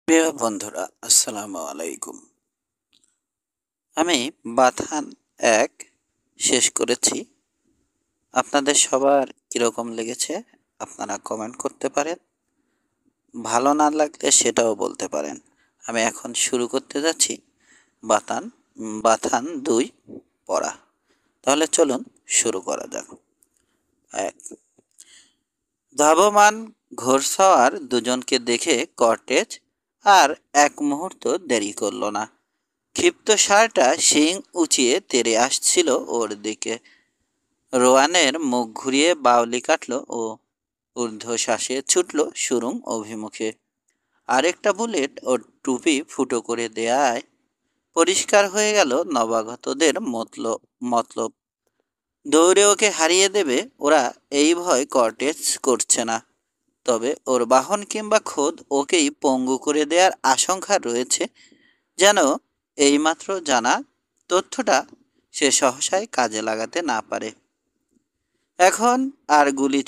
প্রিয় বন্ধুরা, আসসালামু আলাইকুম। আমি বাথান এক শেষ করেছি। আপনাদের সবার কীরকম লেগেছে আপনারা কমেন্ট করতে পারেন। ভালো না লাগলে সেটাও বলতে পারেন। আমি এখন শুরু করতে যাচ্ছি বাথান ২ পড়া। তাহলে চলুন শুরু করা যাক। ১। ধাবমান ঘোড়সওয়ার দুজনকে দেখে কর্টেজ আর এক মুহূর্ত দেরি করল না। ক্ষিপ্ত ষাঁড়টা শিং উঁচিয়ে তেড়ে আসছিল ওর দিকে। রোয়ানের মুখ ঘুরিয়ে বাউলি কাটল ও ঊর্ধ্বশ্বাসে ছুটল সুরুং অভিমুখে। আরেকটা বুলেট ওর টুপি ফুটো করে দেয়ায় পরিষ্কার হয়ে গেল নবাগতদের মতলব। দৌড়ে ওকে হারিয়ে দেবে ওরা, এই ভয় কর্টেজ করছে না। তবে ওর বাহন কিংবা খোদ ওকেই পঙ্গু করে দেওয়ার আশঙ্কা রয়েছে, যেন এইমাত্র জানা তথ্যটা সে সহসায় কাজে লাগাতে না পারে। এখন আর গুলি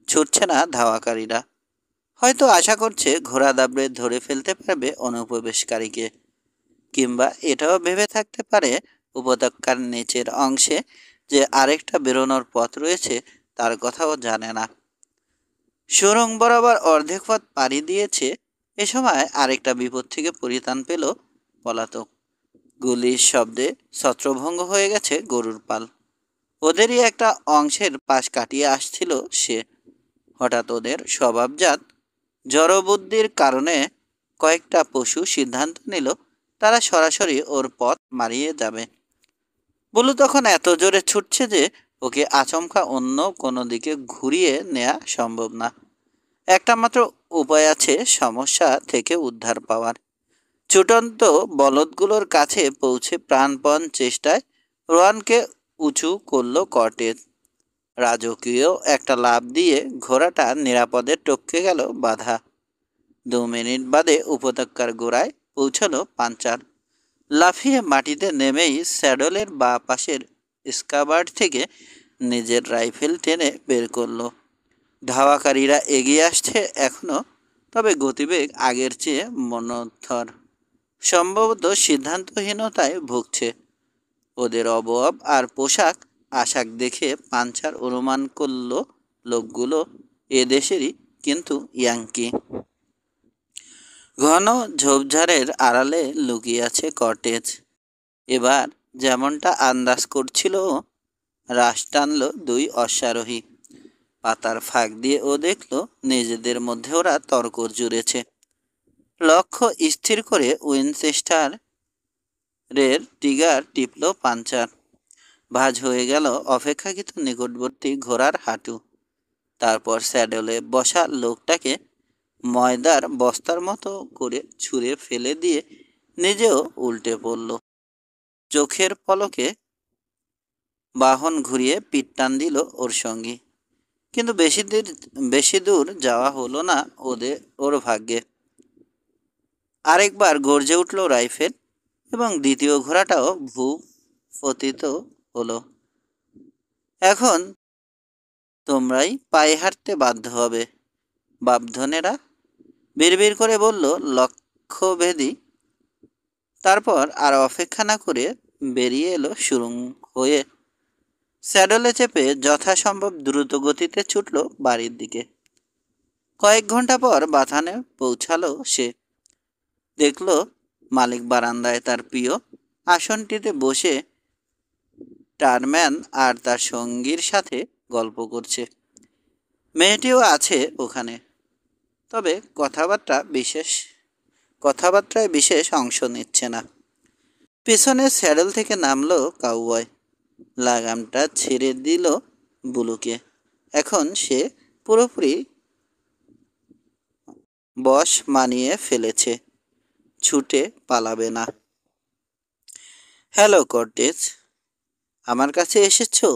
ছুটছে না ধাওয়াকারীরা। হয়তো আশা করছে ঘোড়া দাবড়ে ধরে ফেলতে পারবে অনুপ্রবেশকারীকে, কিংবা এটাও ভেবে থাকতে পারে উপত্যকার নিচের অংশে যে আরেকটা বেরোনোর পথ রয়েছে তার কথাও জানে না। সুড়ঙ্গ বরাবর অর্ধেক পথ পাড়ি দিয়েছে। এ সময় আরেকটা বিপদ থেকে পরিত্রাণ পেল পলাতক। গুলির শব্দে ছত্রভঙ্গ হয়ে গেছে গরুর পাল। ওদেরই একটা অংশের পাশ কাটিয়ে আসছিল সে। হঠাৎ ওদের স্বভাবজাত জড়বুদ্ধির কারণে কয়েকটা পশু সিদ্ধান্ত নিল তারা সরাসরি ওর পথ মারিয়ে যাবে। বুলু তখন এত জোরে ছুটছে যে ওকে আচমকা অন্য কোনো দিকে ঘুরিয়ে নেওয়া সম্ভব না। একটা মাত্র উপায় আছে সমস্যা থেকে উদ্ধার পাওয়ার। ছুটন্ত বলদগুলোর কাছে পৌঁছে প্রাণপণ চেষ্টায় রোয়ানকে উঁচু করল কর্টেজ। রাজকীয় একটা লাফ দিয়ে ঘোড়াটা নিরাপদে টপকে গেল বাধা। ২ মিনিট বাদে উপত্যকার গোড়ায় পৌঁছালো পাঞ্চার। লাফিয়ে মাটিতে নেমেই স্যাডলের বাঁ পাশের স্কাবার্ড থেকে নিজের রাইফেল টেনে বের করলো। ধাওয়াকারীরা এগিয়ে আসছে এখনো, তবে গতিবেগ আগের চেয়ে মন্থর। সম্ভবত সিদ্ধান্তহীনতায় ভুগছে। ওদের অবয়ব আর পোশাক আশাক দেখে পাঞ্চার অনুমান করল লোকগুলো এ দেশেরই, কিন্তু ইয়াঙ্কি। ঘন ঝোপঝাড়ের আড়ালে লুকিয়ে আছে কর্টেজ। এবার যেমনটা আন্দাজ করছিল রাশ টানল ২ অশ্বারোহী। পাতার ফাঁক দিয়ে ও দেখল নিজেদের মধ্যে ওরা তর্ক জুড়েছে। লক্ষ্য স্থির করে উইনচেস্টারের ট্রিগার টিপল পাঞ্চার। ভাঁজ হয়ে গেল অপেক্ষাকৃত নিকটবর্তী ঘোড়ার হাঁটু। তারপর স্যাডলে বসা লোকটাকে ময়দার বস্তার মতো করে ছুঁড়ে ফেলে দিয়ে নিজেও উল্টে পড়ল। চোখের পলকে বাহন ঘুরিয়ে পিঠ টান দিল ওর সঙ্গী। কিন্তু বেশি দূর যাওয়া হলো না ওর ভাগ্যে। আরেকবার গর্জে উঠল রাইফেল এবং দ্বিতীয় ঘোড়াটাও ভূপতিত হলো। এখন তোমরাই পায়ে হাঁটতে বাধ্য হবে, বাপধনেরা, বিড়বিড় করে বলল লক্ষ্যভেদী। তারপর আর অপেক্ষা না করে বেরিয়ে এলো সুরুং হয়ে। স্যাডলে চেপে যথাসম্ভব দ্রুত গতিতে ছুটল বাড়ির দিকে। কয়েক ঘন্টা পর বাথানে পৌঁছালো সে। দেখল মালিক বারান্দায় তার প্রিয় আসনটিতে বসে টারম্যান আর তার সঙ্গীর সাথে গল্প করছে। মেয়েটিও আছে ওখানে, তবে কথাবার্তায় বিশেষ অংশ নিচ্ছে না। পেছনে স্যাডেল থেকে নামলো কাউবয়। লাগামটা ছেড়ে দিল বুলুকে। এখন সে পুরোপুরি বশ মানিয়ে ফেলেছে, ছুটে পালাবে না। হ্যালো কর্টেজ, আমার কাছে এসেছো?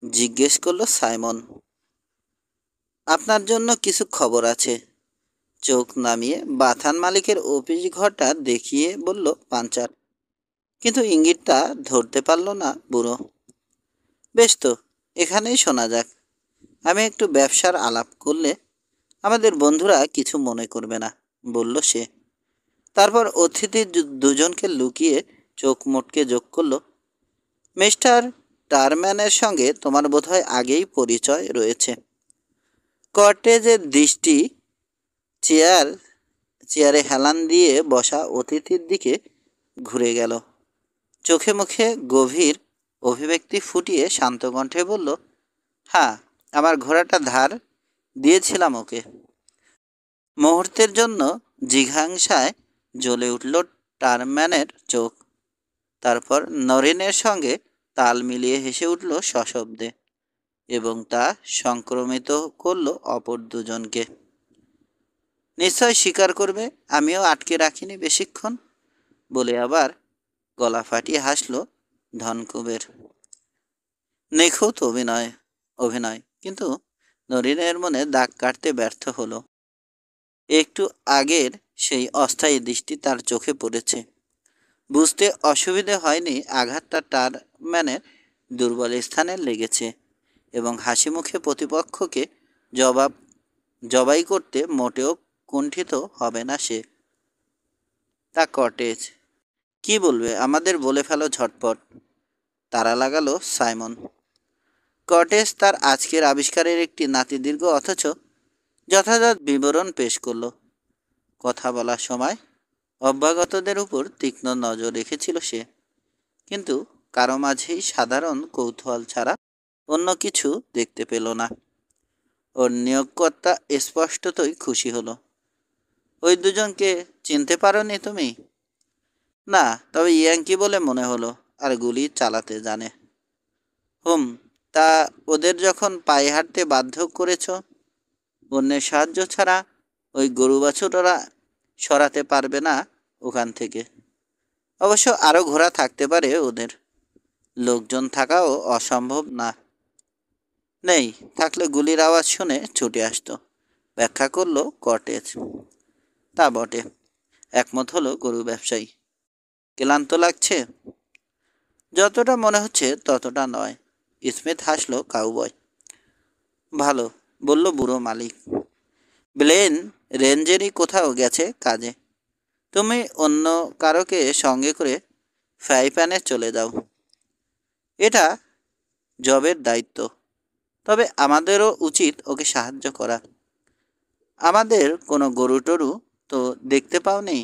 জিজ্ঞেস করলো সাইমন। আপনার জন্য কিছু খবর আছে। চোখ নামিয়ে বাথান মালিকের অফিস ঘরটা দেখিয়ে বলল পাঞ্চার। কিন্তু ইঙ্গিতটা ধরতে পারল না বুড়ো। বেশ তো, এখানেই শোনা যাক। আমি একটু ব্যবসার আলাপ করলে আমাদের বন্ধুরা কিছু মনে করবে না। বলল সে। তারপর অতিথি দুজনকে লুকিয়ে চোখ মোটকে যোগ করল, মিস্টার টারম্যানের সঙ্গে তোমার বোধহয় আগেই পরিচয় রয়েছে। কর্টেজের দৃষ্টি চেয়ারে হেলান দিয়ে বসা অতিথির দিকে ঘুরে গেল। চোখে মুখে গভীর অভিব্যক্তি ফুটিয়ে শান্ত কণ্ঠে বলল, হ্যাঁ, আমার ঘোড়াটা ধার দিয়েছিলাম ওকে। মুহূর্তের জন্য জিঘাংসায় জ্বলে উঠল টারম্যানের চোখ। তারপর নরিনের সঙ্গে তাল মিলিয়ে হেসে উঠল সশব্দে, এবং তা সংক্রমিত করল অপর দুজনকে। নিশ্চয় স্বীকার করবে আমিও আটকে রাখিনি বেশিক্ষণ, বলে আবার গলা ফাটিয়ে হাসল ধনকুবের। নিখুঁত অভিনয়, কিন্তু নরিনের মনে দাগ কাটতে ব্যর্থ হলো। একটু আগের সেই অস্থায়ী দৃষ্টি তার চোখে পড়েছে। বুঝতে অসুবিধে হয়নি আঘাতটা টারম্যানের দুর্বল স্থানে লেগেছে, এবং হাসি মুখে প্রতিপক্ষকে জবাই করতে মোটেও কুণ্ঠিত হবে না সে। তা কটেজ কি বলবে, আমাদের বলে ফেলো ঝটপট, তারা লাগালো সাইমন। কটেজ তার আজকের আবিষ্কারের একটি নাতিদীর্ঘ অথচ যথাযথ বিবরণ পেশ করল। কথা বলার সময় অভ্যাগতদের উপর তীক্ষ্ণ নজর রেখেছিল সে, কিন্তু কারো মাঝেই সাধারণ কৌতূহল ছাড়া অন্য কিছু দেখতে পেল না। ওর নিয়োগকর্তা স্পষ্টতই খুশি হলো। ওই দুজনকে চিনতে পারোনি তুমি? না, তবে ইয়াঙ্কি বলে মনে হলো, আর গুলি চালাতে জানে। হুম, তা ওদের যখন পায়ে হাঁটতে বাধ্য করেছ, অন্যের সাহায্য ছাড়া ওই গরু বাছুররা সরাতে পারবে না ওখান থেকে। অবশ্য আরও ঘোড়া থাকতে পারে ওদের, লোকজন থাকাও অসম্ভব না। নেই, থাকলে গুলির আওয়াজ শুনে ছুটে আসতো, ব্যাখ্যা করলো কটেজ। তা বটে, একমত হলো গরু ব্যবসায়ী। ক্লান্ত লাগছে? যতটা মনে হচ্ছে ততটা নয়, স্মিথ হাসলো কাউবয়। ভালো, বলল বুড়ো মালিক। ব্লেন রেঞ্জেরই কোথাও গেছে কাজে। তুমি অন্য কারোকে সঙ্গে করে ফ্রাই প্যানে চলে যাও। এটা জবের দায়িত্ব, তবে আমাদেরও উচিত ওকে সাহায্য করা। আমাদের কোনো গরু টরু তো দেখতে পাওনি?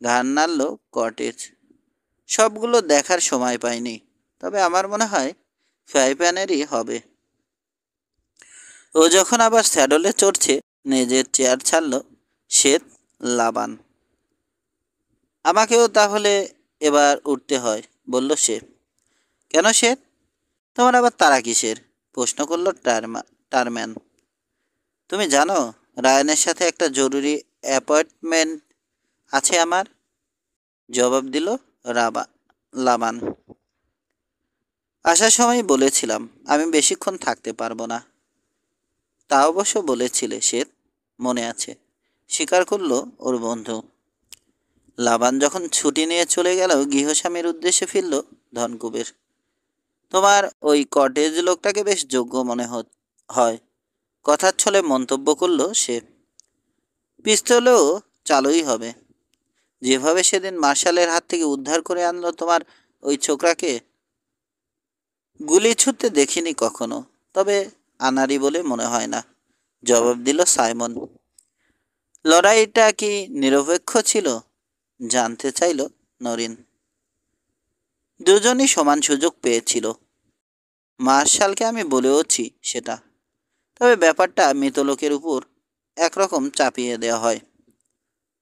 ঘাড় নাড়ল কটেজ। সবগুলো দেখার সময় পাইনি, তবে আমার মনে হয় ফ্রাই প্যানেরই হবে। ও যখন আবার স্যাডলে চড়ছে, নিজের চেয়ার ছাড়ল শ্বেত লাবান। আমাকেও তাহলে এবার উঠতে হয়, বলল সে। কেন শ্বেত, তোমার আবার তারা কিসের? প্রশ্ন করল টারম্যান। তুমি জানো রায়ানের সাথে একটা জরুরি অ্যাপয়েন্টমেন্ট আছে আমার, জবাব দিল লাবান। আসার সময় বলেছিলাম আমি বেশিক্ষণ থাকতে পারবো না। তা অবশ্য বলেছিলে শ্বেত, মনে আছে, স্বীকার করল ওর বন্ধু। লাবান যখন ছুটি নিয়ে চলে গেল গৃহস্বামীর উদ্দেশ্যে ফিরল ধনকুবের। তোমার ওই কটেজ লোকটাকে বেশ যোগ্য মনে হয়, কথার ছলে মন্তব্য করল সে। পিস্তলেও চালুই হবে। যেভাবে সেদিন মার্শালের হাত থেকে উদ্ধার করে আনলো তোমার ওই ছোকরাকে, গুলি ছুটতে দেখিনি কখনো, তবে আনারি বলে মনে হয় না, জবাব দিল সাইমন। লড়াইটা কি নিরপেক্ষ ছিল, জানতে চাইল নরিন। দুজনই সমান সুযোগ পেয়েছিল, মার্শালকে আমি বলেওছি সেটা, তবে ব্যাপারটা মৃতলোকের উপর একরকম চাপিয়ে দেওয়া হয়।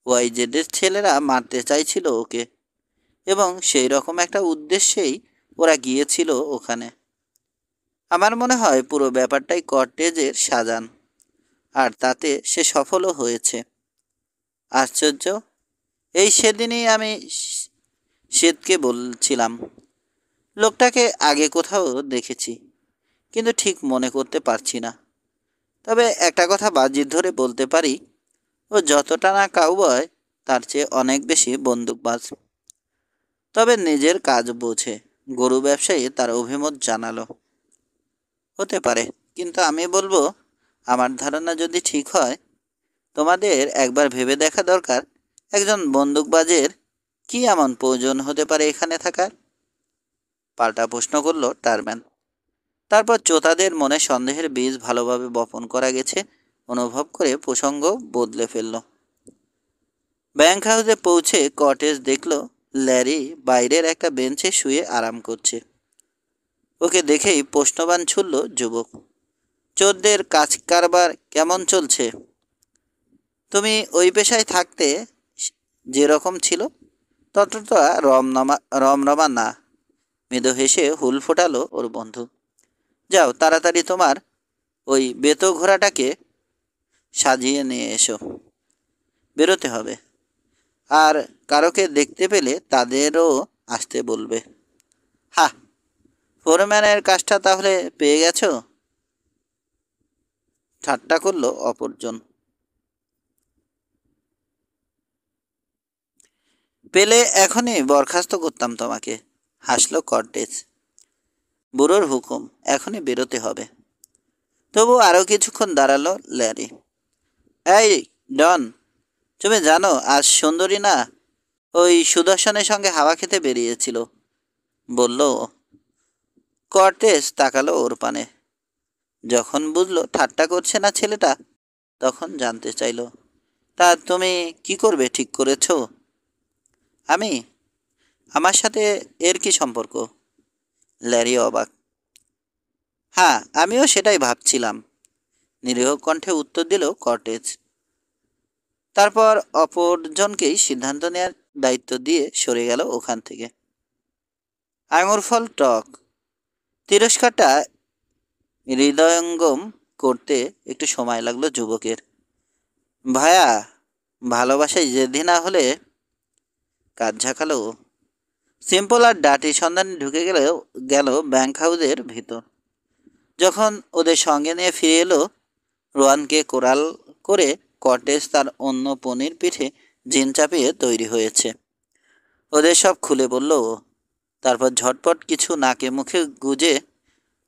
ওয়াইজেডের ছেলেরা মারতে চাইছিল ওকে, এবং সেই রকম একটা উদ্দেশ্যেই ওরা গিয়েছিল ওখানে। আমার মনে হয় পুরো ব্যাপারটাই কর্টেজের সাজান, আর তাতে সে সফলও হয়েছে। আশ্চর্য, এই সেদিনই আমি শ্বেতকে বলছিলাম, লোকটাকে আগে কোথাও দেখেছি, কিন্তু ঠিক মনে করতে পারছি না। তবে একটা কথা বাজি ধরে বলতে পারি, ও যতটা না কাউবয় তার চেয়ে অনেক বেশি বন্দুকবাজ। তবে নিজের কাজ বোঝে। গরু ব্যবসায়ী তার অভিমত জানালো। হতে পারে, কিন্তু আমি বলবো আমার ধারণা যদি ঠিক হয়, তোমাদের একবার ভেবে দেখা দরকার, একজন বন্দুকবাজের কি এমন প্রয়োজন হতে পারে এখানে থাকার? পাল্টা প্রশ্ন করল টারম্যান। তারপর চোতাদের মনে সন্দেহের বীজ ভালোভাবে বপন করা গেছে অনুভব করে প্রসঙ্গ বদলে ফেলল। ব্যাংক হাউসে পৌঁছে কটেজ দেখল ল্যারি বাইরের একটা বেঞ্চে শুয়ে আরাম করছে। ওকে দেখেই প্রশ্নবাণ ছুড়ল যুবক। চোরদের কাজ কারবার কেমন চলছে? তুমি ওই পেশায় থাকতে যেরকম ছিল ততটা রমরমা না। মৃদু হেসে হুল ফোটালো ওর বন্ধু। যাও তাড়াতাড়ি তোমার ওই বেতো ঘোড়াটাকে সাজিয়ে নিয়ে এসো, বেরোতে হবে। আর কারোকে দেখতে পেলে তাদেরও আসতে বলবে। হা, ফোরম্যানের কাজটা তাহলে পেয়ে গেছো? ঠাট্টা করলো অপরজন। পেলে এখনই বরখাস্ত করতাম তোমাকে, হাসলো কর্টেজ। বুড়োর হুকুম, এখনই বেরোতে হবে। তবু আরও কিছুক্ষণ দাঁড়ালো ল্যারি। এই ডন, তুমি জানো আজ সুন্দরী না ওই সুদর্শনের সঙ্গে হাওয়া খেতে বেরিয়েছিল, বলল ও। কর্টেজ তাকালো ওর পানে। যখন বুঝলো ঠাট্টা করছে না ছেলেটা, তখন জানতে চাইল, তা তুমি কি করবে ঠিক করেছ? আমি? আমার সাথে এর কি সম্পর্ক? ল্যারি অবাক। হ্যাঁ, আমিও সেটাই ভাবছিলাম, নিরীহ কণ্ঠে উত্তর দিল কর্টেজ। তারপর অপরজনকেই সিদ্ধান্ত নেওয়ার দায়িত্ব দিয়ে সরে গেল ওখান থেকে। আঙুর ফল টক, তিরস্কারটা হৃদয়ঙ্গম করতে একটু সময় লাগলো যুবকের। ভায়া, ভালোবাসায় জেদি না হলে? কাজ ঝাঁকালো। সিম্পল আর ডাটি সন্ধানে ঢুকে গেল ব্যাংক হাউসের ভিতর। যখন ওদের সঙ্গে নিয়ে ফিরে এলো, রোয়ানকে কোরাল করে কটেজ তার অন্য পনির পিঠে জিন চাপিয়ে তৈরি হয়েছে। ওদের সব খুলে বলল ও। তারপর ঝটপট কিছু নাকে মুখে গুজে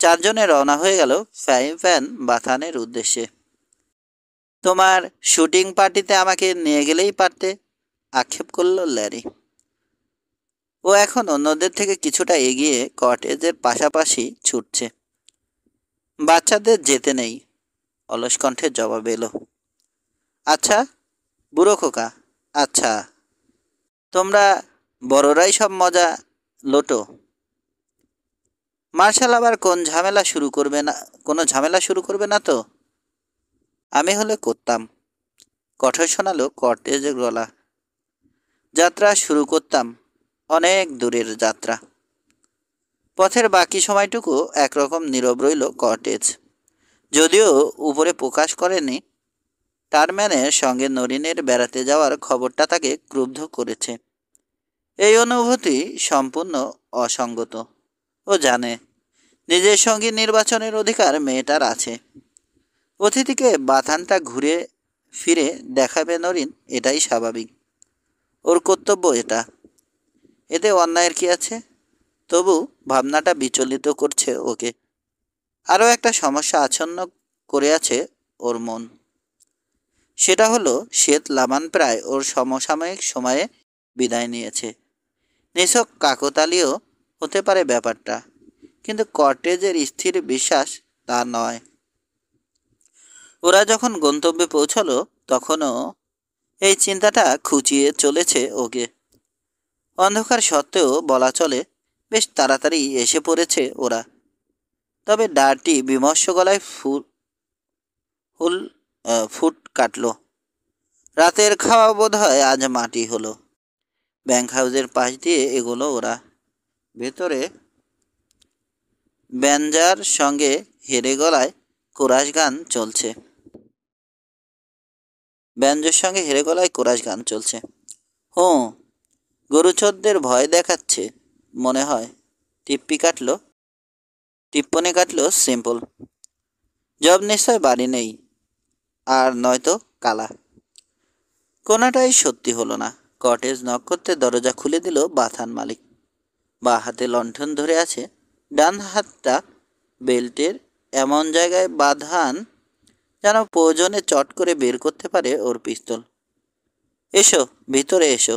চারজনে রওনা হয়ে গেল ফ্রাই প্যান বাথানের উদ্দেশ্যে। তোমার শুটিং পার্টিতে আমাকে নিয়ে গেলেই পারতে, আক্ষেপ করল ল্যারি। ও এখন অন্যদের থেকে কিছুটা এগিয়ে কটেজের পাশাপাশি ছুটছে। বাচ্চাদের যেতে নেই, অলস কণ্ঠে জবাব এলো। আচ্ছা বুড়ো খোকা, আচ্ছা, তোমরা বড়রাই সব মজা লোটো। মার্শাল আবার কোনো ঝামেলা শুরু করবে না তো? আমি হলে করতাম, কঠোর শোনালো কর্টেজের গলা। যাত্রা শুরু করতাম, অনেক দূরের যাত্রা। পথের বাকি সময়টুকু একরকম নীরব রইল কর্টেজ, যদিও উপরে প্রকাশ করেনি টারম্যানের সঙ্গে নরিনের বেড়াতে যাওয়ার খবরটা তাকে ক্রুব্ধ করেছে। এই অনুভূতি সম্পূর্ণ অসঙ্গত। ও জানে নিজের সঙ্গী নির্বাচনের অধিকার মেয়েটার আছে। অতিথিকে বাথানটা ঘুরে ফিরে দেখাবে নরিন, এটাই স্বাভাবিক। ওর কর্তব্য এটা, এতে অন্যায়ের কি আছে? তবু ভাবনাটা বিচলিত করছে ওকে। আরও একটা সমস্যা আচ্ছন্ন করে আছে ওর মন। সেটা হলো শ্বেত লাবান প্রায় ওর সমসাময়িক সময়ে বিদায় নিয়েছে। নিছক কাকতালীয় হতে পারে ব্যাপারটা, কিন্তু কর্টেজের স্থির বিশ্বাস তা নয়। ওরা যখন গন্তব্যে পৌঁছলো তখনও এই চিন্তাটা খুঁচিয়ে চলেছে ওকে। অন্ধকার সত্ত্বেও বলা চলে বেশ তাড়াতাড়ি এসে পড়েছে ওরা। তবে ডার্টি বিমর্ষ গলায় ফুট কাটল। রাতের খাওয়া বোধ হয় আজ মাটি হলো। ব্যাংক হাউসের পাশ দিয়ে এগোলো ওরা। ভেতরে ব্যাঞ্জার সঙ্গে হেরে গলায় কোরাস গান চলছে। হুঁ, গরুচোরদের ভয় দেখাচ্ছে মনে হয়। টিপ্পনি কাটল সিম্পল। জব নিশ্চয় বাড়ি নেই, আর নয়তো কালা। কোনোটাই সত্যি হলো না। কটেজ নক করতে দরজা খুলে দিল বাথান মালিক। বাঁ হাতে লণ্ঠন ধরে আছে, ডান হাতটা বেল্টের এমন জায়গায় বাঁধান যেন প্রয়োজনে চট করে বের করতে পারে ওর পিস্তল। এসো, ভিতরে এসো,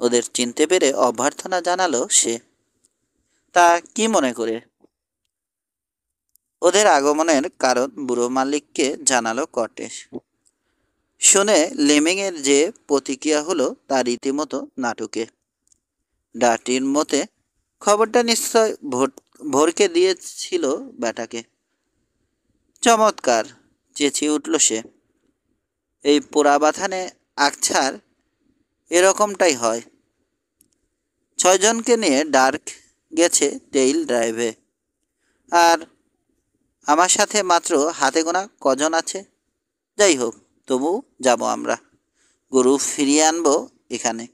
ওদের চিনতে পেরে অভ্যর্থনা জানালো সে। তা কি মনে করে? ওদের আগমনের কারণ বুড়ো মালিককে জানালো কর্টেস। শুনে লেমিংয়ের যে প্রতিক্রিয়া হলো তা রীতিমতো নাটকে। ডার্টির মতে খবরটা নিশ্চয় ভরকে দিয়েছিল ব্যাটাকে। চমৎকার, চেঁচিয়ে উঠল সে। এই পোড়াবাথানে আকছার এরকমটাই হয়। 6 জনকে নিয়ে ডার্ক গেছে টেইল ড্রাইভে, আর আমার সাথে মাত্র হাতে গোনা কজন আছে। যাই হোক, তবু যাব আমরা। গরু ফিরিয়ে আনবো এখানে,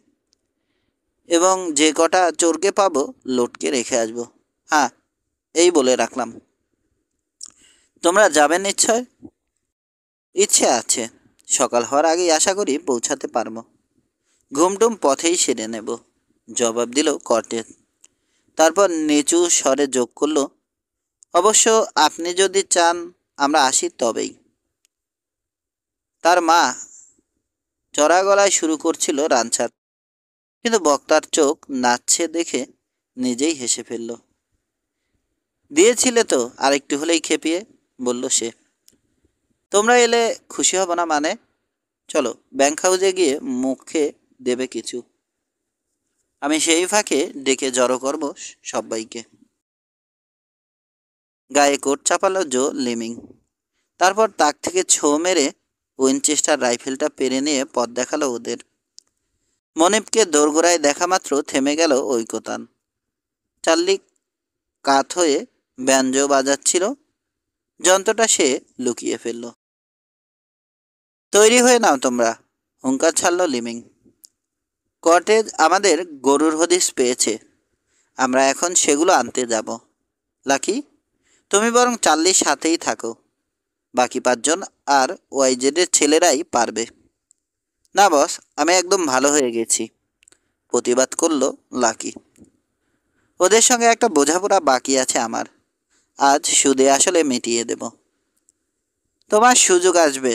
এবং যে কটা চোরকে পাবো লটকে রেখে আসবো। হ্যাঁ, এই বলে রাখলাম। তোমরা যাবেন নিশ্চয়? ইচ্ছে আছে, সকাল হওয়ার আগেই আশা করি পৌঁছাতে পারবো। ঘুমটুম পথেই সেরে নেব, জবাব দিল কর্টেস। তারপর নিচু স্বরে যোগ করল, অবশ্য আপনি যদি চান আমরা আসি তবেই। তার মা চড়া গলায় শুরু করছিল রানছাদ, কিন্তু বক্তার চোখ নাচছে দেখে নিজেই হেসে ফেলল। দিয়েছিলে তো আরেকটু হলেই খেপিয়ে, বলল সে। তোমরা এলে খুশি হব না মানে? চলো ব্যাংক হাউসে গিয়ে মুখে দেবে কিছু, আমি সেই ফাঁকে ডেকে জড়ো করব সবাইকে। গায়ে কোট চাপালো জো লিমিং। তারপর তাক থেকে ছো মেরে উইনচেস্টার রাইফেলটা পেরে নিয়ে পথ দেখালো ওদের। মনিবকে দোরগোড়ায় দেখা মাত্র থেমে গেল ঐকতান। চার্লি কাত হয়ে ব্যঞ্জো বাজাচ্ছিল, যন্ত্রটা সে লুকিয়ে ফেলল। তৈরি হয়ে নাও তোমরা, হুঙ্কার ছাড়ল লিমিং। কর্টেজ আমাদের গরুর হদিশ পেয়েছে, আমরা এখন সেগুলো আনতে যাব। লাকি, তুমি বরং চার্লির সাথেই থাকো, বাকি 5 জন আর ওয়াইজেডের ছেলেরাই পারবে। না বস, আমি একদম ভালো হয়ে গেছি, প্রতিবাদ করল লাকি। ওদের সঙ্গে একটা বোঝাপড়া বাকি আছে আমার, আজ সুদে আসলে মিটিয়ে দেব। তোমার সুযোগ আসবে,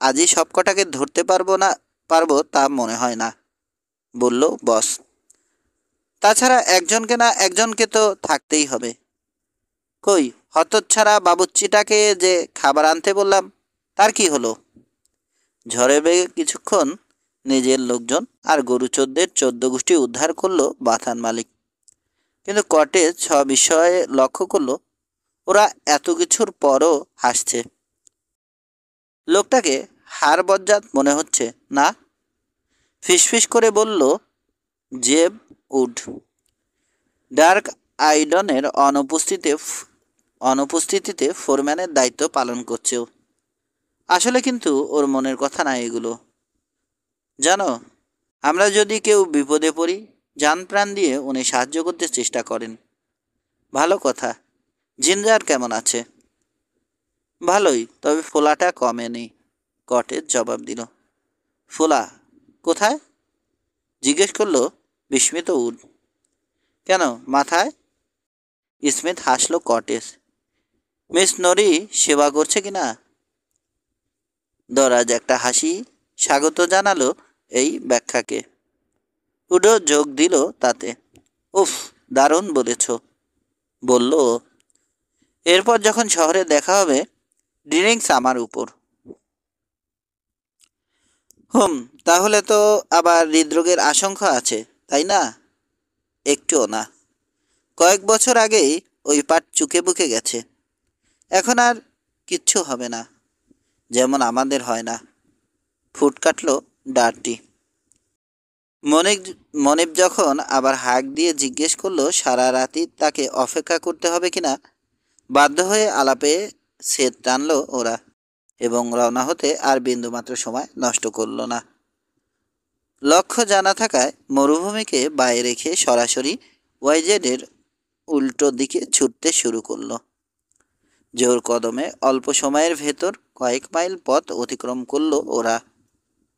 আজই সব কটাকে ধরতে পারবো তা মনে হয় না, বলল বস। তাছাড়া একজনকে না একজনকে তো থাকতেই হবে। কই হতচ্ছাড়া বাবুচ্চিটাকে যে খাবার আনতে বললাম, তার কি হলো? ঝড়ে বেগে কিছুক্ষণ নিজের লোকজন আর গরুচোরদের 14 গোষ্ঠী উদ্ধার করলো বাথান মালিক, কিন্তু কটেজ বিষয়ে লক্ষ্য করলো ওরা এত কিছুর পরও হাসছে। লোকটাকে হাড় বজ্জাত মনে হচ্ছে না? ফিসফিস করে বলল জেব উড। ডার্ক আইডনের অনুপস্থিতিতে ফোরম্যানের দায়িত্ব পালন করছে ও। আসলে কিন্তু ওর মনের কথা না এগুলো। জানো, আমরা যদি কেউ বিপদে পড়ি, জান প্রাণ দিয়ে উনি সাহায্য করতে চেষ্টা করেন। ভালো কথা। জিঞ্জার কেমন আছে? ভালোই, তবে ফোলাটা কমেনি, কটেজ জবাব দিল। ফোলা কোথায়? জিজ্ঞেস করলো বিস্মিত উড। কেন, মাথায়? স্মিথ হাসলো কটেজ। মিস নরি সেবা করছে কিনা? দরাজ একটা হাসি স্বাগত জানালো এই ব্যাখ্যাকে। উডো যোগ দিল তাতে। উফ, দারুণ বলেছ, বলল। এরপর যখন শহরে দেখা হবে, ড্রিঙ্কস আমার উপর। তাহলে তো আবার হৃদরোগের আশঙ্কা আছে, তাই না? একটুও না, কয়েক বছর আগেই ওই পাট চুকে বুকে গেছে, এখন আর কিচ্ছু হবে না, যেমন আমাদের হয় না। ফুট কাটল ডার্টি। মনিব যখন আবার হাঁক দিয়ে জিজ্ঞেস করলো সারা রাতই তাকে অপেক্ষা করতে হবে কিনা, বাধ্য হয়ে আলাপে সেদ টানল ওরা, এবং রওনা হতে আর বিন্দুমাত্র সময় নষ্ট করল না। লক্ষ্য জানা থাকায় মরুভূমিকে বাইরে রেখে সরাসরি ওয়াইজেডের উল্টো দিকে ছুটতে শুরু করলো। জোর কদমে অল্প সময়ের ভেতর কয়েক মাইল পথ অতিক্রম করলো ওরা।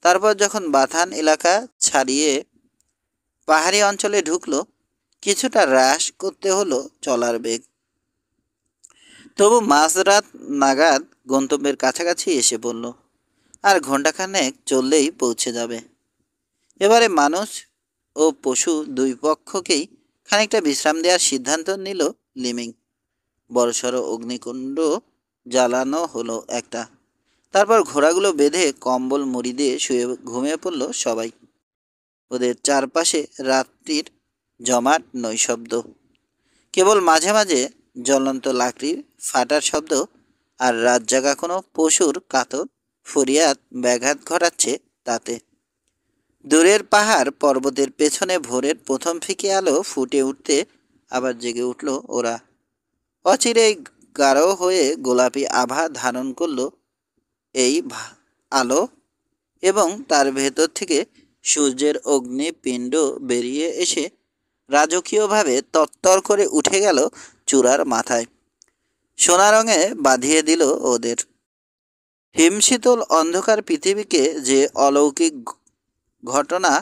তারপর যখন বাথান এলাকা ছাড়িয়ে পাহাড়ি অঞ্চলে ঢুকলো, কিছুটা হ্রাস করতে হলো চলার বেগ। তবু মাঝরাত নাগাদ গন্তব্যের কাছাকাছি এসে পড়ল, আর ঘণ্টাখানেক চললেই পৌঁছে যাবে। এবারে মানুষ ও পশু দুই পক্ষকেই খানিকটা বিশ্রাম দেওয়ার সিদ্ধান্ত নিল লিমিং। বড়সড় অগ্নিকুণ্ড জ্বালানো হলো একটা। তারপর ঘোড়াগুলো বেঁধে কম্বল মুড়ি দিয়ে শুয়ে ঘুমিয়ে পড়ল সবাই। ওদের চারপাশে রাত্রির জমাট নৈশব্দ। কেবল মাঝে মাঝে জ্বলন্ত লাকড়ির ফাটার শব্দ আর রাত জাগা কোনো পশুর কাতর ফরিয়াদ ব্যাঘাত ঘটাচ্ছে তাতে। দূরের পাহাড় পর্বতের পেছনে ভোরের প্রথম ফিকে আলো ফুটে উঠতে আবার জেগে উঠল ওরা। অচিরেই গাঢ় হয়ে গোলাপি আভা ধারণ করল এই আলো, এবং তার ভেতর থেকে সূর্যের অগ্নিপিণ্ড বেরিয়ে এসে রাজকীয়ভাবে তত্তর করে উঠে গেল চূড়ার মাথায়। সোনা রঙে বাঁধিয়ে দিল ওদের। হিমশীতল অন্ধকার পৃথিবীকে যে অলৌকিক ঘটনা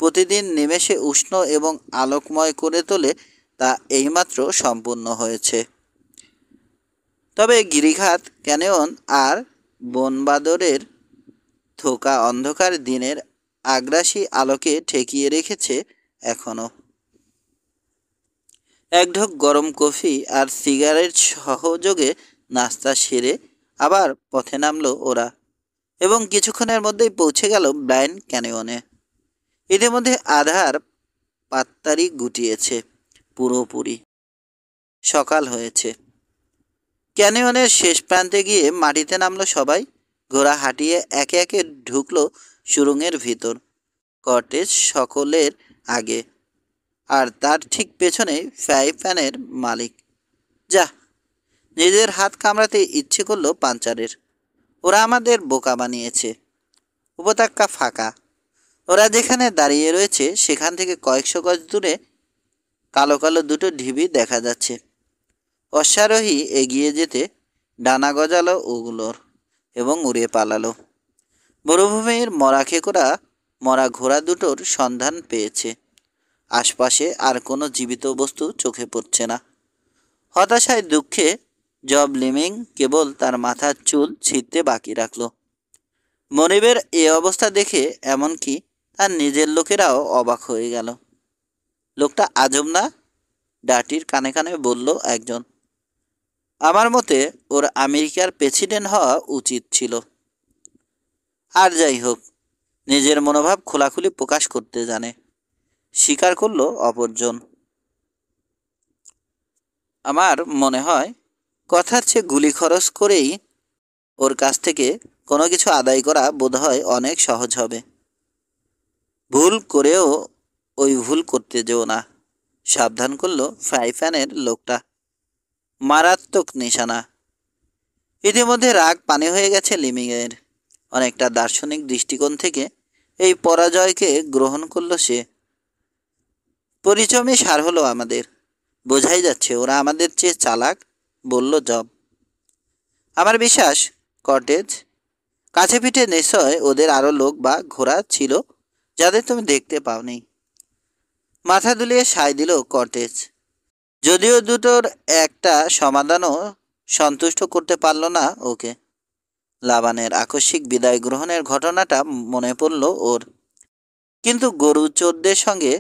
প্রতিদিন নিমেষে উষ্ণ এবং আলোকময় করে তোলে তা এইমাত্র সম্পূর্ণ হয়েছে। তবে গিরিখাত ক্যানিয়ন আর বনবাদরের থোকা অন্ধকার দিনের আগ্রাসী আলোকে ঠেকিয়ে রেখেছে এখনো। এক ঢোক গরম কফি আর সিগারেট সহযোগে নাস্তা সেরে আবার পথে নামলো ওরা, এবং কিছুক্ষণের মধ্যেই পৌঁছে গেল ব্লাইন্ড ক্যানিয়নে। ইতিমধ্যে আধার পাত্তারি গুটিয়েছে, পুরোপুরি সকাল হয়েছে। ক্যানিয়নের শেষ প্রান্তে গিয়ে মাটিতে নামলো সবাই। ঘোড়া হাঁটিয়ে একে একে ঢুকলো সুড়ঙ্গের ভিতর। কটেজ সকলের আগে, আর তার ঠিক পেছনে ফ্রাই প্যানের মালিক। যা, নিজের হাত কামড়াতে ইচ্ছে করলো পাঞ্চারের। ওরা আমাদের বোকা বানিয়েছে। উপত্যকা ফাঁকা। ওরা যেখানে দাঁড়িয়ে রয়েছে সেখান থেকে কয়েকশো গজ দূরে কালো কালো দুটো ঢিবি দেখা যাচ্ছে। অশ্বারোহী এগিয়ে যেতে ডানা গজালো ওগুলোর এবং উড়ে পালালো। মরুভূমির মরাখে করা মরা ঘোড়া দুটোর সন্ধান পেয়েছে। আশপাশে আর কোনো জীবিত বস্তু চোখে পড়ছে না। হতাশায় দুঃখে জব লিমিং কেবল তার মাথার চুল ছিঁড়তে বাকি রাখল। মনিবের এ অবস্থা দেখে এমনকি তার নিজের লোকেরাও অবাক হয়ে গেল। লোকটা আজব না? ডাটির কানে কানে বলল একজন। আমার মতে ওর আমেরিকার প্রেসিডেন্ট হওয়া উচিত ছিল। আর যাই হোক, নিজের মনোভাব খোলাখুলি প্রকাশ করতে জানে, স্বীকার করল অপরজন। আমার মনে হয় কথার চেয়ে গুলি খরচ করেই ওর কাছ থেকে কোনো কিছু আদায় করা বোধহয় অনেক সহজ হবে। ভুল করেও ওই ভুল করতে যেও না, সাবধান করল ফ্রাই প্যানের লোকটা। মারাত্মক নিশানা। ইতিমধ্যে রাগ পানি হয়ে গেছে লিমিংয়ের। অনেকটা দার্শনিক দৃষ্টিকোণ থেকে এই পরাজয়কে গ্রহণ করল সে। পরিচমে সার হলো আমাদের। বোঝাই যাচ্ছে ওরা আমাদের চেয়ে চালাক, বলল জব। আমার বিশ্বাস কটেজ কাছে পিঠে নিশ্চয় ওদের আরও লোক বা ঘোড়া ছিল যাদের তুমি দেখতে পাওনি। মাথা দুলিয়ে সায় দিল কটেজ। যদিও দুটোর একটা সমাধানও সন্তুষ্ট করতে পারল না ওকে। লাবানের আকস্মিক বিদায় গ্রহণের ঘটনাটা মনে পড়ল ওর, কিন্তু গরু চোরদের সঙ্গে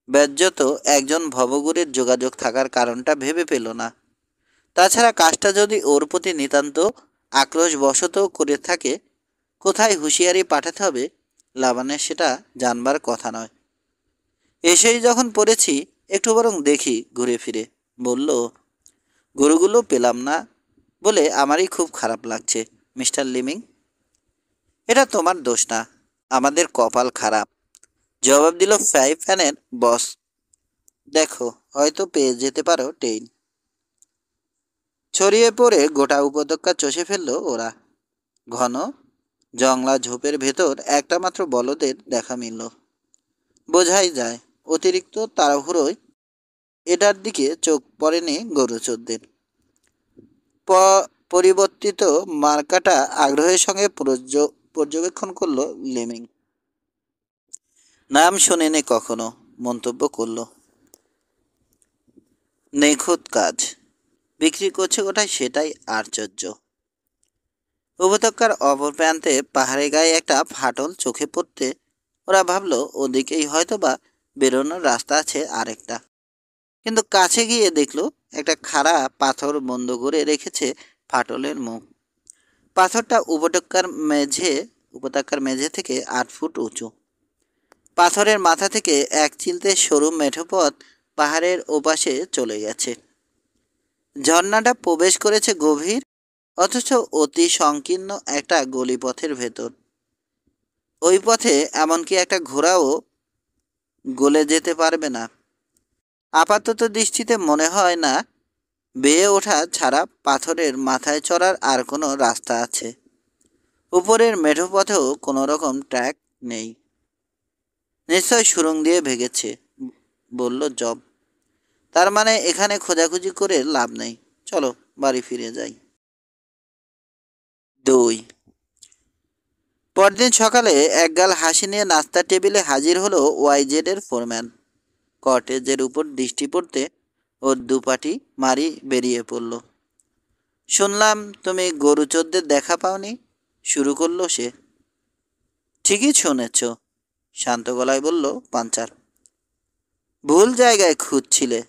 ব্যাজ্যত একজন ভবগুরের যোগাযোগ থাকার কারণটা ভেবে পেল না। তাছাড়া কাজটা যদি ওর প্রতি নিতান্ত আক্রোশবশত করে থাকে, কোথায় হুঁশিয়ারি পাঠাতে হবে লাবানের সেটা জানবার কথা নয়। এসেই যখন পড়েছি একটু বরং দেখি ঘুরে ফিরে, বলল। গরুগুলো পেলাম না বলে আমারই খুব খারাপ লাগছে মিস্টার লিমিং। এটা তোমার দোষ না, আমাদের কপাল খারাপ, জবাব দিল ফ্রাই প্যানের বস। দেখো, হয়তো পেয়ে যেতে পারো ট্রেন। ছড়িয়ে পড়ে গোটা উপত্যকা চষে ফেলল ওরা। ঘন জংলা ঝোপের ভেতর একটা মাত্র বলদের দেখা মিলল। বোঝাই যায় অতিরিক্ত তাড়াহুড়োয় এটার দিকে চোখ পড়েনি গরুচোরদের। পরিবর্তিত মার্কাটা আগ্রহের সঙ্গে পর্যবেক্ষণ করল লেমিং। নাম শোনেনি কখনো, মন্তব্য করল। নিখুঁত কাজ, বিক্রি করছে কোথায় সেটাই আশ্চর্য। উপত্যকার অপর প্রান্তে পাহাড়ে গায়ে একটা ফাটল চোখে পড়তে ওরা ভাবলো ওদিকেই হয়তোবা বেরোনোর রাস্তা আছে আরেকটা। কিন্তু কাছে গিয়ে দেখলো একটা খাড়া পাথর বন্ধ করে রেখেছে ফাটলের মুখ। পাথরটা উপত্যকার মেঝে থেকে 8 ফুট উঁচু। পাথরের মাথা থেকে এক চিলতে সরু মেঠো পথ পাহাড়ের ওপাশে চলে গেছে। ঝর্ণাটা প্রবেশ করেছে গভীর অথচ অতি সংকীর্ণ একটা গলিপথের ভেতর। ওই পথে এমনকি একটা ঘোড়াও গলে যেতে পারবে না। আপাতত দৃষ্টিতে মনে হয় না বেয়ে ওঠা ছাড়া পাথরের মাথায় চড়ার আর কোনো রাস্তা আছে। উপরের মেঠো পথেও কোনো রকম ট্র্যাক নেই। নিশ্চয় সুড়ঙ্গ দিয়ে ভেগেছে, বলল জব। তার মানে এখানে খোঁজাখুঁজি করে লাভ নেই, চলো বাড়ি ফিরে যাই। 2। পরদিন সকালে একগাল হাসি নিয়ে নাস্তার টেবিলে হাজির হলো ওয়াইজেডের ফোরম্যান। কটেজের উপর দৃষ্টি পড়তে ওর দুপাটি মারি বেরিয়ে পড়ল। শুনলাম তুমি গরু চোরদের দেখা পাওনি, শুরু করলো সে। ঠিকই শুনেছ, শান্ত গলায় বলল পাঞ্চার। ভুল জায়গায় খুঁজছিলে,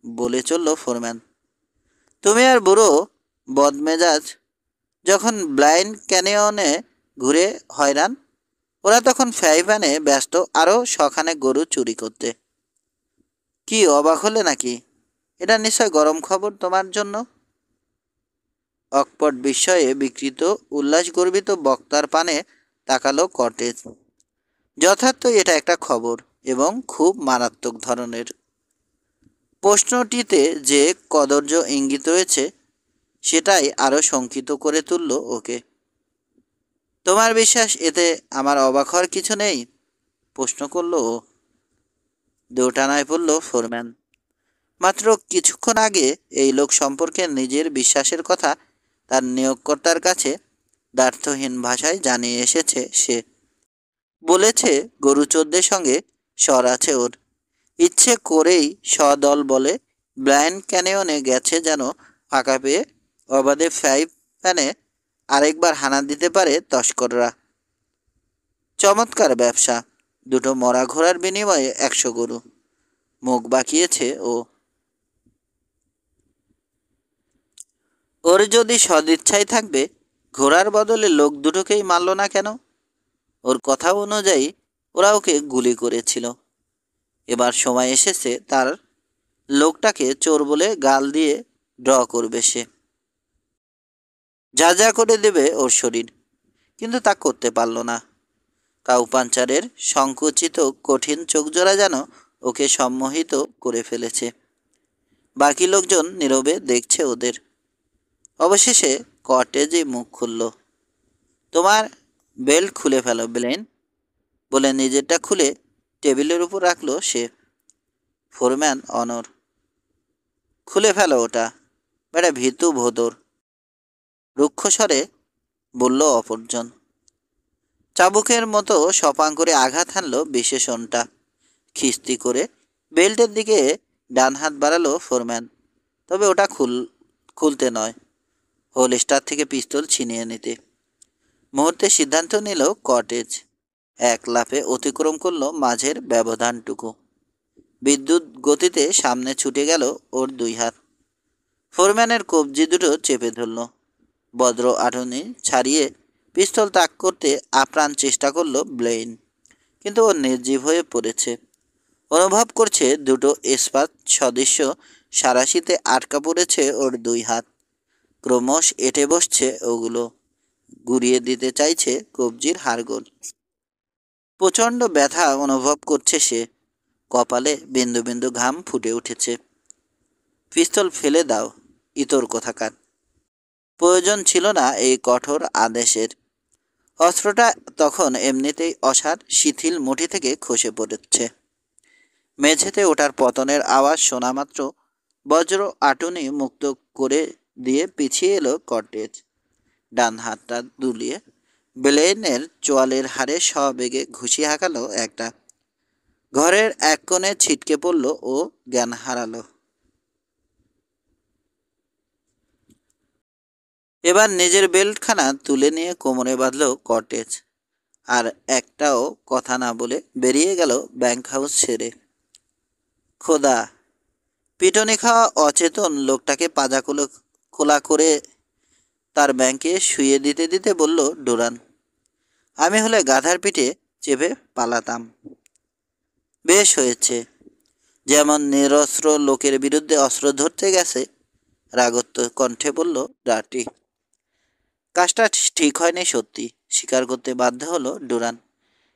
বলে চলল ফোরম্যান। তুমি আর বুড়ো বদমেজাজ যখন ব্লাইন্ড ক্যানিয়নে ঘুরে হয়রান, ওরা তখন ফ্রাইপ্যানে ব্যস্ত আরও শখানে গরু চুরি করতে। কি অবাক হলে নাকি? এটা নিশ্চয় গরম খবর তোমার জন্য। অকপট বিস্ময়ে বিকৃত উল্লাসগর্বিত বক্তার পানে তাকালো কটেজ। যথার্থ এটা একটা খবর এবং খুব মারাত্মক ধরনের। প্রশ্নটিতে যে কদর্য ইঙ্গিত রয়েছে সেটাই আরও শঙ্কিত করে তুলল ওকে। তোমার বিশ্বাস এতে আমার অবাক হওয়ার কিছু নেই? প্রশ্ন করল ও। দোটানায় পড়ল ফোরম্যান। মাত্র কিছুক্ষণ আগে এই লোক সম্পর্কে নিজের বিশ্বাসের কথা তার নিয়োগকর্তার কাছে দ্ব্যর্থহীন ভাষায় জানিয়ে এসেছে সে। বলেছে গরু চোরদের সঙ্গে স্বর আছে ওর। ইচ্ছে করেই সদল বলে ব্লাইন্ড ক্যানিয়নে গেছে যেন ফাঁকা পেয়ে অবাধে ফ্রাই প্যানে আরেকবার হানা দিতে পারে তস্কররা। চমৎকার ব্যবসা, দুটো মরা ঘোড়ার বিনিময়ে 100 গরু। মুখ বাঁকিয়েছে ও। ওর যদি সদিচ্ছাই থাকবে ঘোড়ার বদলে লোক দুটোকেই মারল না কেন? ওর কথা অনুযায়ী ওরা ওকে গুলি করেছিল। এবার সময় এসেছে তার লোকটাকে চোর বলে গাল দিয়ে ড্র করবে সে। যা যা করে দেবে ওর শরীর, কিন্তু তা করতে পারল না। কাউপাঞ্চারের সংকুচিত কঠিন চোখজোড়া যেন ওকে সম্মোহিত করে ফেলেছে। বাকি লোকজন নীরবে দেখছে ওদের। অবশেষে কটেজে মুখ খুলল। তোমার বেল্ট খুলে ফেলো ব্লেন, বলে নিজেরটা খুলে টেবিলের উপর রাখলো সে। ফোরম্যান অনর। খুলে ফেলো ওটা, বেটা ভীতু ভোদর, রুক্ষস্বরে বলল অপরজন। চাবুকের মতো সপাং করে আঘাত হানল বিশেষণটা। খিস্তি করে বেল্টের দিকে ডান হাত বাড়ালো ফোরম্যান। তবে ওটা খুলতে নয়, হোলস্টার থেকে পিস্তল ছিনিয়ে নিতে। মুহূর্তে সিদ্ধান্ত নিল কটেজ। এক লাফে অতিক্রম করলো মাঝের ব্যবধানটুকু। বিদ্যুৎ গতিতে সামনে ছুটে গেল ওর 2 হাত। ফোরম্যানের কবজি দুটো চেপে ধরল। বজ্র আঠুনি ছাড়িয়ে পিস্তল তাক করতে আপ্রাণ চেষ্টা করলো ব্লেইন, কিন্তু ও নির্জীব হয়ে পড়েছে। অনুভব করছে দুটো ইস্পাত সদৃশ্য সারাশিতে আটকা পড়েছে ওর 2 হাত। ক্রমশ এঁটে বসছে ওগুলো, গুড়িয়ে দিতে চাইছে কবজির হাড়গোড়। প্রচণ্ড ব্যথা অনুভব করছে সে। কপালে বিন্দু বিন্দু ঘাম ফুটে উঠেছে। পিস্তল ফেলে দাও, ইতর কোথাকার। প্রয়োজন ছিল না এই কঠোর আদেশের। অস্ত্রটা তখন এমনিতেই অসার শিথিল মুঠি থেকে খসে পড়েছে। মেঝেতে ওঠার পতনের আওয়াজ শোনা মাত্র বজ্র আটুনি মুক্ত করে দিয়ে পিছিয়ে এলো কটেজ। ডান হাতটা দুলিয়ে ব্লেনের চোয়ালের হাড়ে সবেগে ঘুষি হাঁকালো একটা। ঘরের এক কোণে ছিটকে পড়ল ও জ্ঞান হারালো। এবার নিজের বেল্টখানা তুলে নিয়ে কোমরে বাঁধল কটেজ, আর একটাও কথা না বলে বেরিয়ে গেল ব্যাংক হাউস ছেড়ে। খোদা! পিটনি খাওয়া অচেতন লোকটাকে পাজা খোলা করে তার ব্যাংকে শুয়ে দিতে দিতে বলল ডোরান। আমি হলে গাধার পিঠে চেপে পালাতাম। বেশ হয়েছে, যেমন নিরস্ত্র লোকের বিরুদ্ধে অস্ত্র ধরতে গেছে, রাগত্ব কণ্ঠে বলল ডার্টি। কাজটা ঠিক হয়নি সত্যি, স্বীকার করতে বাধ্য হলো ডুরান।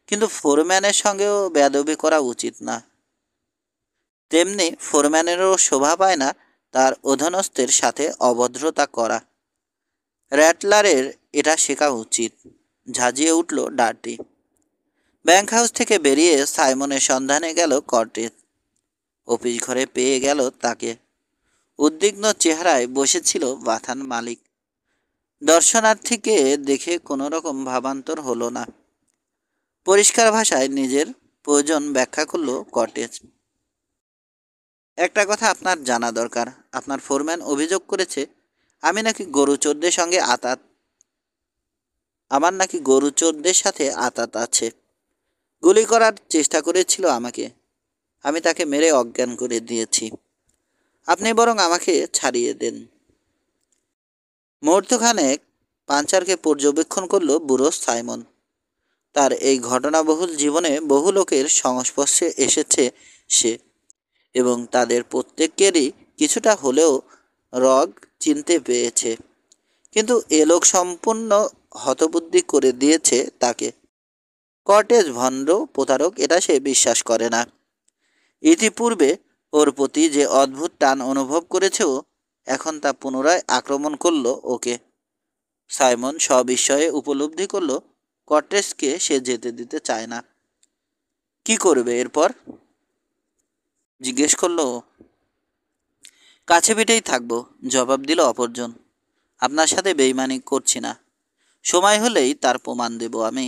কিন্তু ফোরম্যানের সঙ্গেও বেয়াদবি করা উচিত না। তেমনি ফোরম্যানেরও শোভা পায় না তার অধীনস্থের সাথে অভদ্রতা করা। র্যাটলারের এটা শেখা উচিত, ঝাঁঝিয়ে উঠল ডার্টি। ব্যাংক হাউস থেকে বেরিয়ে সাইমনের সন্ধানে গেল কর্টেজ। অফিস ঘরে পেয়ে গেল তাকে। উদ্বিগ্ন চেহারায় বসেছিল বাথান মালিক। দর্শনার্থীকে দেখে কোনো রকম ভাবান্তর হলো না। পরিষ্কার ভাষায় নিজের প্রয়োজন ব্যাখ্যা করল কর্টেজ। একটা কথা আপনার জানা দরকার, আপনার ফোরম্যান অভিযোগ করেছে আমি নাকি গরুচোরদের সঙ্গে আমার নাকি গরুচোরদের সাথে আতাত আছে। গুলি করার চেষ্টা করেছিল আমাকে, আমি তাকে মেরে অজ্ঞান করে দিয়েছি। আপনি বরং আমাকে ছাড়িয়ে দেন। মুহূর্তখানেক পাঞ্চারকে পর্যবেক্ষণ করল বুড়ো সাইমন। তার এই ঘটনাবহুল জীবনে বহু লোকের সংস্পর্শে এসেছে সে, এবং তাদের প্রত্যেকেরই কিছুটা হলেও রগ চিনতে পেয়েছে। কিন্তু এ লোক সম্পূর্ণ হতবুদ্ধি করে দিয়েছে তাকে। কর্টেজ ভণ্ড প্রতারক এটা সে বিশ্বাস করে না। ইতিপূর্বে ওর প্রতি যে অদ্ভুত টান অনুভব করেছে ও, এখন তা পুনরায় আক্রমণ করল ওকে। সাইমন সবিস্ময়ে উপলব্ধি করল কর্টেজকে সে যেতে দিতে চায় না। কি করবে এরপর? জিজ্ঞেস করল ও। কাছে পিঠেই থাকবো, জবাব দিল অপরজন। আপনার সাথে বেইমানি করছি না, সময় হলেই তার প্রমাণ দেব আমি।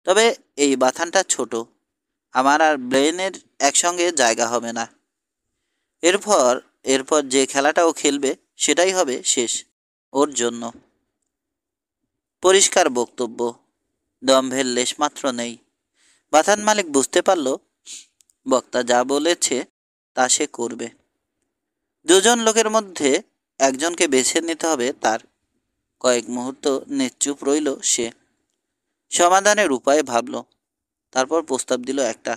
তবে এই বাথানটা ছোট, আমার আর ব্লেনের একসঙ্গে জায়গা হবে না। এরপর এরপর যে খেলাটা ও খেলবে সেটাই হবে শেষ ওর জন্য। পরিষ্কার বক্তব্য, দম্ভের লেশমাত্র নেই। বাথান মালিক বুঝতে পারল বক্তা যা বলেছে তা সে করবে। দুজন লোকের মধ্যে একজনকে বেছে নিতে হবে তার। কয়েক মুহূর্ত নিশ্চুপ রইল সে, সমাধানের উপায় ভাবল। তারপর প্রস্তাব দিল একটা।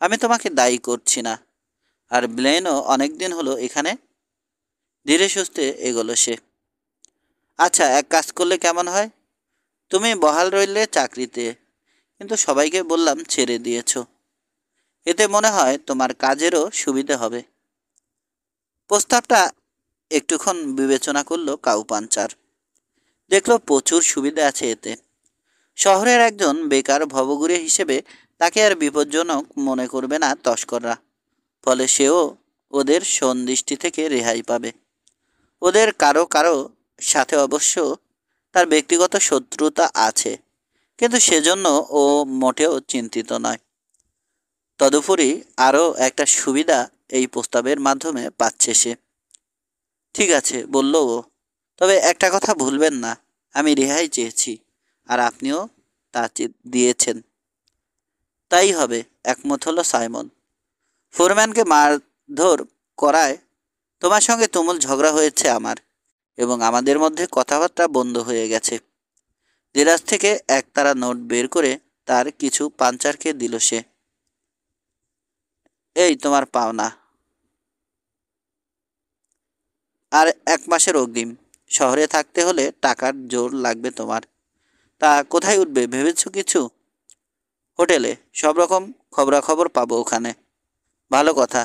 আমি তোমাকে দায়ী করছি না, আর ব্লেনও অনেক দিন হলো এখানে। ধীরে সুস্থে এগোলো সে। আচ্ছা, এক কাজ করলে কেমন হয়? তুমি বহাল রইলে চাকরিতে, কিন্তু সবাইকে বললাম ছেড়ে দিয়েছ। এতে মনে হয় তোমার কাজেরও সুবিধে হবে। প্রস্তাবটা একটুক্ষণ বিবেচনা করলো কাউ পাঞ্চার। দেখলো প্রচুর সুবিধা আছে এতে। শহরের একজন বেকার ভবঘুরে হিসেবে তাকে আর বিপজ্জনক মনে করবে না তস্কররা। ফলে সেও ওদের সন্দিষ্টি থেকে রেহাই পাবে। ওদের কারো কারো সাথে অবশ্য তার ব্যক্তিগত শত্রুতা আছে, কিন্তু সেজন্য ও মোটেও চিন্তিত নয়। তদুপরি আরও একটা সুবিধা এই প্রস্তাবের মাধ্যমে পাচ্ছে সে। ঠিক আছে, বলল ও, তবে একটা কথা ভুলবেন না, আমি রেহাই চেয়েছি, আর আপনিও তা দিয়েছেন। তাই হবে, একমত হলো সাইমন। ফোরম্যানকে মারধর করায় তোমার সঙ্গে তুমুল ঝগড়া হয়েছে আমার, এবং আমাদের মধ্যে কথাবার্তা বন্ধ হয়ে গেছে। দেরাজ থেকে একতারা নোট বের করে তার কিছু পাঞ্চারকে দিল সে। এই তোমার পাওনা, আর 1 মাসের অগ্রিম। শহরে থাকতে হলে টাকার জোর লাগবে তোমার। তা কোথায় উঠবে ভেবেছ কিছু? হোটেলে, সব রকম খবরাখবর পাবো ওখানে। ভালো কথা।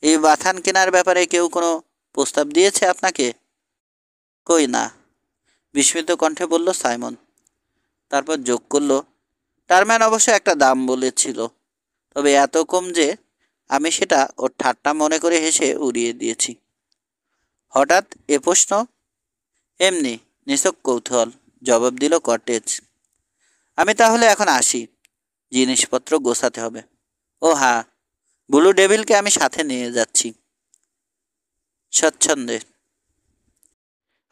এই বাথান কেনার ব্যাপারে কেউ কোনো প্রস্তাব দিয়েছে আপনাকে? কই না, বিস্মিত কণ্ঠে বলল সাইমন। তারপর যোগ করল, টারম্যান অবশ্য একটা দাম বলেছিল, তবে এত কম যে আমি সেটা ওর ঠাট্টা মনে করে হেসে উড়িয়ে দিয়েছি। হঠাৎ এ প্রশ্ন? এমনি, নিছক কৌতূহল, জবাব দিল কর্টেজ। আমি তাহলে এখন আসি, জিনিসপত্র গোছাতে হবে। ও হ্যাঁ, ব্লু ডেভিলকে আমি সাথে নিয়ে যাচ্ছি। স্বচ্ছন্দে।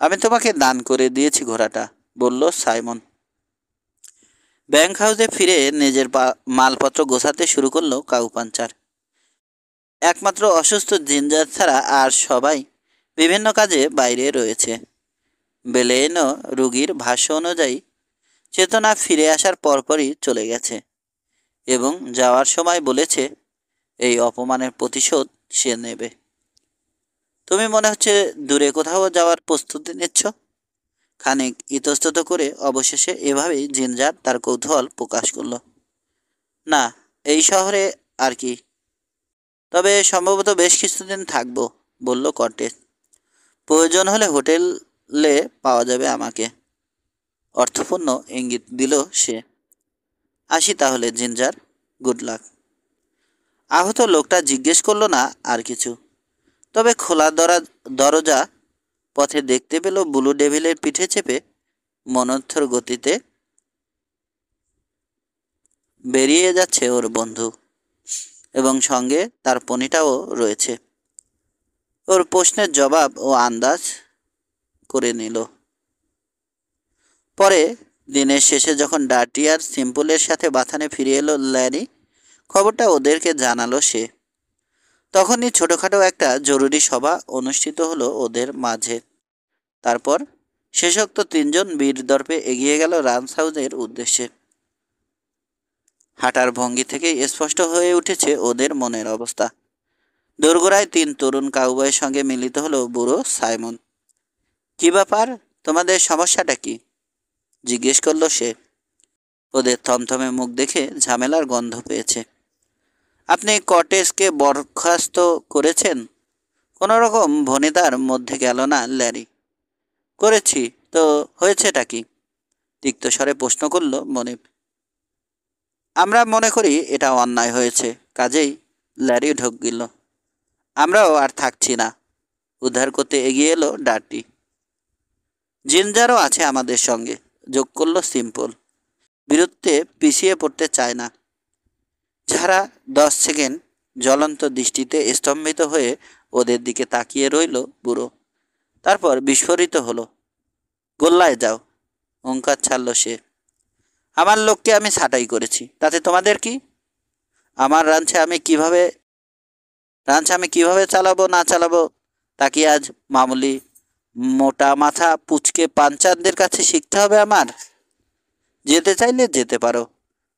আমি তোমাকে দান করে দিয়েছি ঘোড়াটা, বলল সাইমন। ব্যাংক হাউসে ফিরে নিজের মালপত্র গোছাতে শুরু করলো কাউপাঞ্চার। একমাত্র অসুস্থ জিঞ্জার ছাড়া আর সবাই বিভিন্ন কাজে বাইরে রয়েছে। বেলেনও রুগীর ভাষ্য অনুযায়ী চেতনা ফিরে আসার পরপরই চলে গেছে এবং যাওয়ার সময় বলেছে এই অপমানের প্রতিশোধ সে নেবে। তুমি মনে হচ্ছে দূরে কোথাও যাওয়ার প্রস্তুতি নিচ্ছ। খানিক ইতস্তত করে অবশেষে এভাবেই জিঞ্জার তার কৌতূহল প্রকাশ করল। না, এই শহরে আর কি, তবে সম্ভবত বেশ কিছুদিন থাকবো, বলল কর্টেজ। প্রয়োজন হলে হোটেলে পাওয়া যাবে আমাকে, অর্থপূর্ণ ইঙ্গিত দিল সে। আসি তাহলে জিঞ্জার, গুড লাক। আহত লোকটা জিজ্ঞেস করলো না আর কিছু, তবে খোলা দরজা পথে দেখতে পেল ব্লু ডেভিলের পিঠে চেপে মনস্থর গতিতে বেরিয়ে যাচ্ছে ওর বন্ধু, এবং সঙ্গে তার পনিটাও রয়েছে। ওর প্রশ্নের জবাব ও আন্দাজ করে নিল। পরে দিনের শেষে যখন ডার্টি আর সিম্পলের সাথে বাথানে ফিরে এলো ল্যারি, খবরটা ওদেরকে জানালো সে। তখনই ছোটোখাটো একটা জরুরি সভা অনুষ্ঠিত হলো ওদের মাঝে। তারপর শেষোক্ত তিনজন বীর দর্পে এগিয়ে গেল রান্স হাউসের উদ্দেশ্যে। হাঁটার ভঙ্গি থেকে স্পষ্ট হয়ে উঠেছে ওদের মনের অবস্থা। দোরগোড়ায় তিন তরুণ কাউবয়ের সঙ্গে মিলিত হলো বুড়ো সাইমন। কি ব্যাপার, তোমাদের সমস্যাটা কি, জিজ্ঞেস করলো সে। ওদের থমথমে মুখ দেখে ঝামেলার গন্ধ পেয়েছে। আপনি কটেজকে বরখাস্ত করেছেন? কোনো রকম ভনিতার মধ্যে গেল না ল্যারি। করেছি তো, হয়েছেটা কি, তিক্ত স্বরে প্রশ্ন করল মনিব। আমরা মনে করি এটা অন্যায় হয়েছে, কাজেই ল্যারি ঢোক গেল। আমরাও আর থাকছি না, উদ্ধার করতে এগিয়ে এলো ডার্টি। জিঞ্জারও আছে আমাদের সঙ্গে, যোগ করল সিম্পল। বিরুদ্ধে পিছিয়ে পড়তে চায় না। ঝাড়া 10 সেকেন্ড জ্বলন্ত দৃষ্টিতে স্তম্ভিত হয়ে ওদের দিকে তাকিয়ে রইল বুড়ো। তারপর বিস্ফোরিত হলো। গোল্লায় যাও, হুঙ্কার ছাড়ল সে। আমার লোককে আমি ছাঁটাই করেছি, তাতে তোমাদের কি? আমার রাঞ্চে আমি কিভাবে চালাবো না চালাবো তা কি আজ মামুলি মোটা মাথা পুচকে পাঞ্চারদের কাছে শিখতে হবে আমার? যেতে চাইলে যেতে পারো,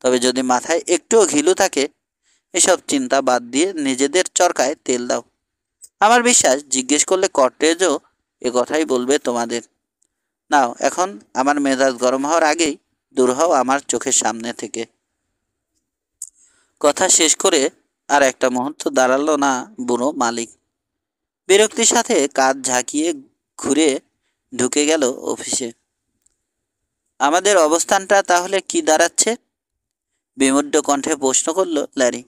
তবে যদি মাথায় একটুও ঘিলু থাকে, এসব চিন্তা বাদ দিয়ে নিজেদের চরকায় তেল দাও। আমার বিশ্বাস জিজ্ঞেস করলে কর্টেজও এ কথাই বলবে তোমাদের। নাও এখন আমার মেজাজ গরম হওয়ার আগেই দূর হও আমার চোখের সামনে থেকে। কথা শেষ করে আর একটা মুহূর্ত দাঁড়ালো না বুড়ো মালিক। বিরক্তির সাথে কাঁধ ঝাঁকিয়ে ঘুরে ঢুকে গেল অফিসে। আমাদের অবস্থানটা তাহলে কি দাঁড়াচ্ছে? বিমূঢ় কণ্ঠে প্রশ্ন করল ল্যারি।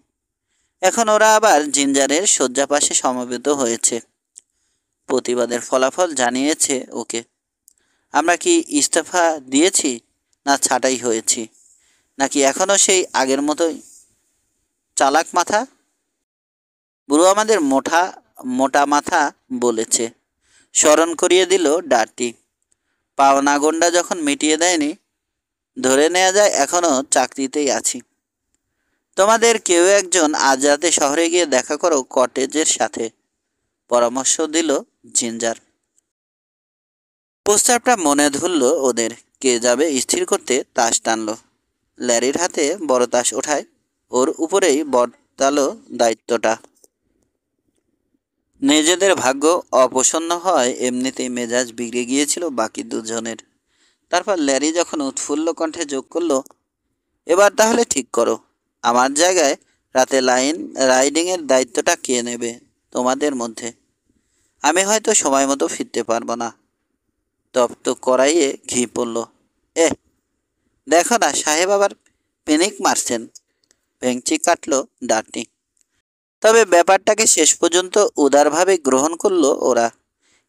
এখন ওরা আবার জিঞ্জারের শয্যাপাশে সমবেত হয়েছে। প্রতিবাদের ফলাফল জানিয়েছে ওকে। আমরা কি ইস্তফা দিয়েছি, না ছাঁটাই হয়েছি, নাকি এখনও সেই আগের মতোই চালাক মাথা? বুড়ো আমাদের মোটা মাথা বলেছে, স্মরণ করিয়ে দিল ডার্টি। পাওনা গন্ডা যখন মিটিয়ে দেয়নি, ধরে নেওয়া যায় এখনও চাকরিতেই আছি। তোমাদের কেউ একজন আজ রাতে শহরে গিয়ে দেখা করো কটেজের সাথে, পরামর্শ দিল জিঞ্জার। প্রস্তাবটা মনে ধরল ওদের। কে যাবে স্থির করতে তাস টানল। ল্যারির হাতে বড় তাস ওঠায় ওর উপরেই বর্তালো দায়িত্বটা। নিজেদের ভাগ্য অপ্রসন্ন হয় এমনিতেই মেজাজ বিগড়ে গিয়েছিল বাকি দুজনের। তারপর ল্যারি যখন উৎফুল্ল কণ্ঠে যোগ করল, এবার তাহলে ঠিক করো, আমার জায়গায় রাতে রাইডিংয়ের দায়িত্বটা কে নেবে তোমাদের মধ্যে? আমি হয়তো সময় মতো ফিরতে পারবো না। তপ্ত কড়াইয়ে ঘি পড়ল। দেখো না সাহেব আবার পেনিক মারছেন, ভেংচি কাটল ডার্টি। তবে ব্যাপারটাকে শেষ পর্যন্ত উদারভাবে গ্রহণ করলো ওরা,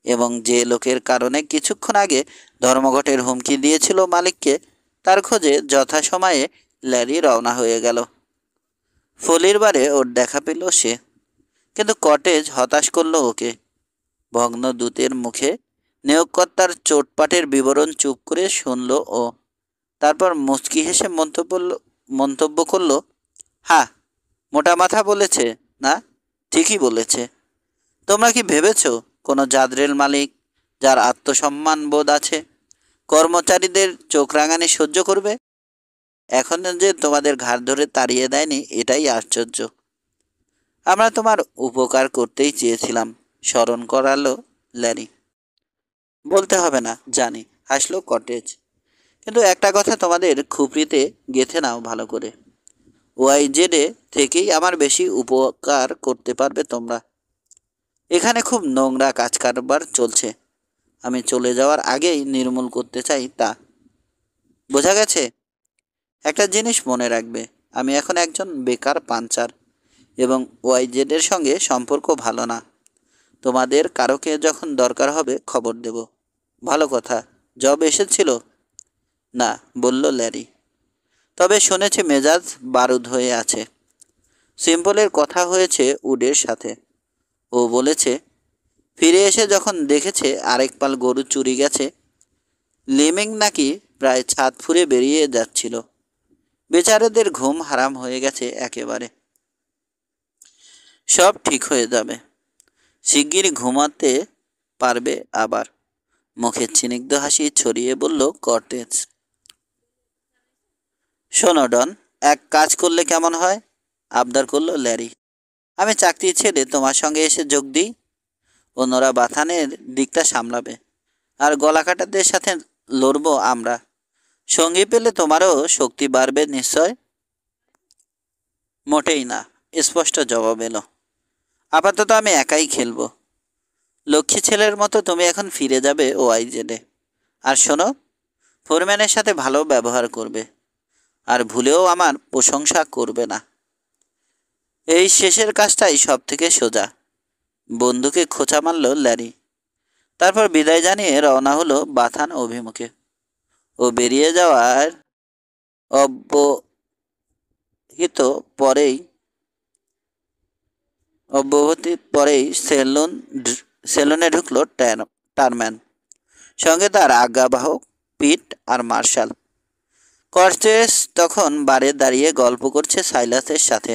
এবং যে লোকের কারণে কিছুক্ষণ আগে ধর্মঘটের হুমকি দিয়েছিল মালিককে, তার খোঁজে যথাসময়ে ল্যারি রওনা হয়ে গেল। ফলির বারে ওর দেখা পেল সে, কিন্তু কটেজ হতাশ করলো ওকে। ভগ্ন দূতের মুখে নিয়োগকর্তার চোটপাটের বিবরণ চুপ করে শুনল ও তারপর মুচকি হেসে মন্তব্য করল, হ্যাঁ, মোটা মাথা বলেছে না? ঠিকই বলেছে। তোমরা কি ভেবেছ কোনো জাদরেল মালিক যার আত্মসম্মান বোধ আছে কর্মচারীদের চোখ রাঙানি সহ্য করবে? এখন যে তোমাদের ঘাড় ধরে তাড়িয়ে দেয়নি এটাই আশ্চর্য। আমরা তোমার উপকার করতেই চেয়েছিলাম, স্মরণ করালো ল্যারি। বলতে হবে না, জানি, হাসলো কটেজ। কিন্তু একটা কথা তোমাদের খুপড়িতে গেঁথে নাও ভালো করে। ওয়াইজেডে থেকেই আমার বেশি উপকার করতে পারবে তোমরা। এখানে খুব নোংরা কাজ কারবার চলছে, আমি চলে যাওয়ার আগেই নির্মূল করতে চাই তা। বোঝা গেছে? একটা জিনিস মনে রাখবে, আমি এখন একজন বেকার পাঞ্চার এবং ওয়াইজেডের সঙ্গে সম্পর্ক ভালো না। তোমাদের কারোকে যখন দরকার হবে খবর দেব। ভালো কথা, জব এসেছিল? না, বলল ল্যারি। তবে শুনেছি মেজাজ বারুদ হয়ে আছে। সিম্পলের কথা হয়েছে উডের সাথে। ও বলেছে ফিরে এসে যখন দেখেছে আরেক পাল গরু চুরি গেছে, লিমিং নাকি প্রায় ছাদ ফুঁড়ে বেরিয়ে যাচ্ছিল। বেচারাদের ঘুম হারাম হয়ে গেছে একেবারে। সব ঠিক হয়ে যাবে, শিগগির ঘুমাতে পারবে আবার। মুখের স্নিগ্ধ হাসি ছড়িয়ে বলল কর্টেজ। শোনো ডন, এক কাজ করলে কেমন হয়? আবদার করলো ল্যারি। আমি চাকরি ছেড়ে তোমার সঙ্গে এসে যোগ দিই। অন্যরা বাথানের দিকটা সামলাবে, আর গলাকাটাদের সাথে লড়বো আমরা। সঙ্গী পেলে তোমারও শক্তি বাড়বে নিশ্চয়। মোটেই না, স্পষ্ট জবাব এলো। আপাতত আমি একাই খেলবো। লক্ষ্মী ছেলের মতো তুমি এখন ফিরে যাবে ওয়াইজেডে। আর শোনো, ফোরম্যানের সাথে ভালো ব্যবহার করবে, আর ভুলেও আমার প্রশংসা করবে না। এই শেষের কাজটাই সব থেকে সোজা। বন্ধুকে খোঁচা মারল ল্যারি। তারপর বিদায় জানিয়ে রওনা হলো বাথান অভিমুখে। ও বেরিয়ে যাওয়ার অব্যহিত পরেই সেলুনে ঢুকলো টারম্যান। সঙ্গে তার আজ্ঞাবাহক পিট আর মার্শাল। কর্টেস তখন বারে দাঁড়িয়ে গল্প করছে সাইলাসের সাথে।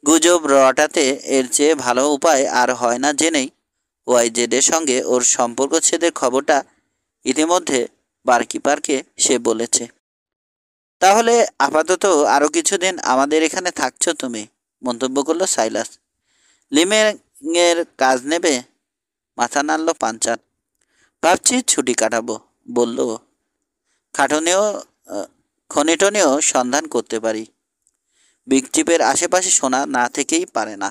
গুজব রটাতে এর চেয়ে ভালো উপায় আর হয় না জেনেই ওয়াইজেডের সঙ্গে ওর সম্পর্ক ছেদের খবরটা ইতিমধ্যে বারকিপারকে সে বলেছে। তাহলে আপাতত আরও কিছুদিন আমাদের এখানে থাকছো তুমি, মন্তব্য করলো সাইলাস। লিমের কাজ নেবে? মাথা নাড়ল পাঞ্চার। ভাবছি ছুটি কাটাবো, বলল। খাটনেও খনিটনেও সন্ধান করতে পারি। বিগ চিপের আশেপাশে শোনা না থেকেই পারে না।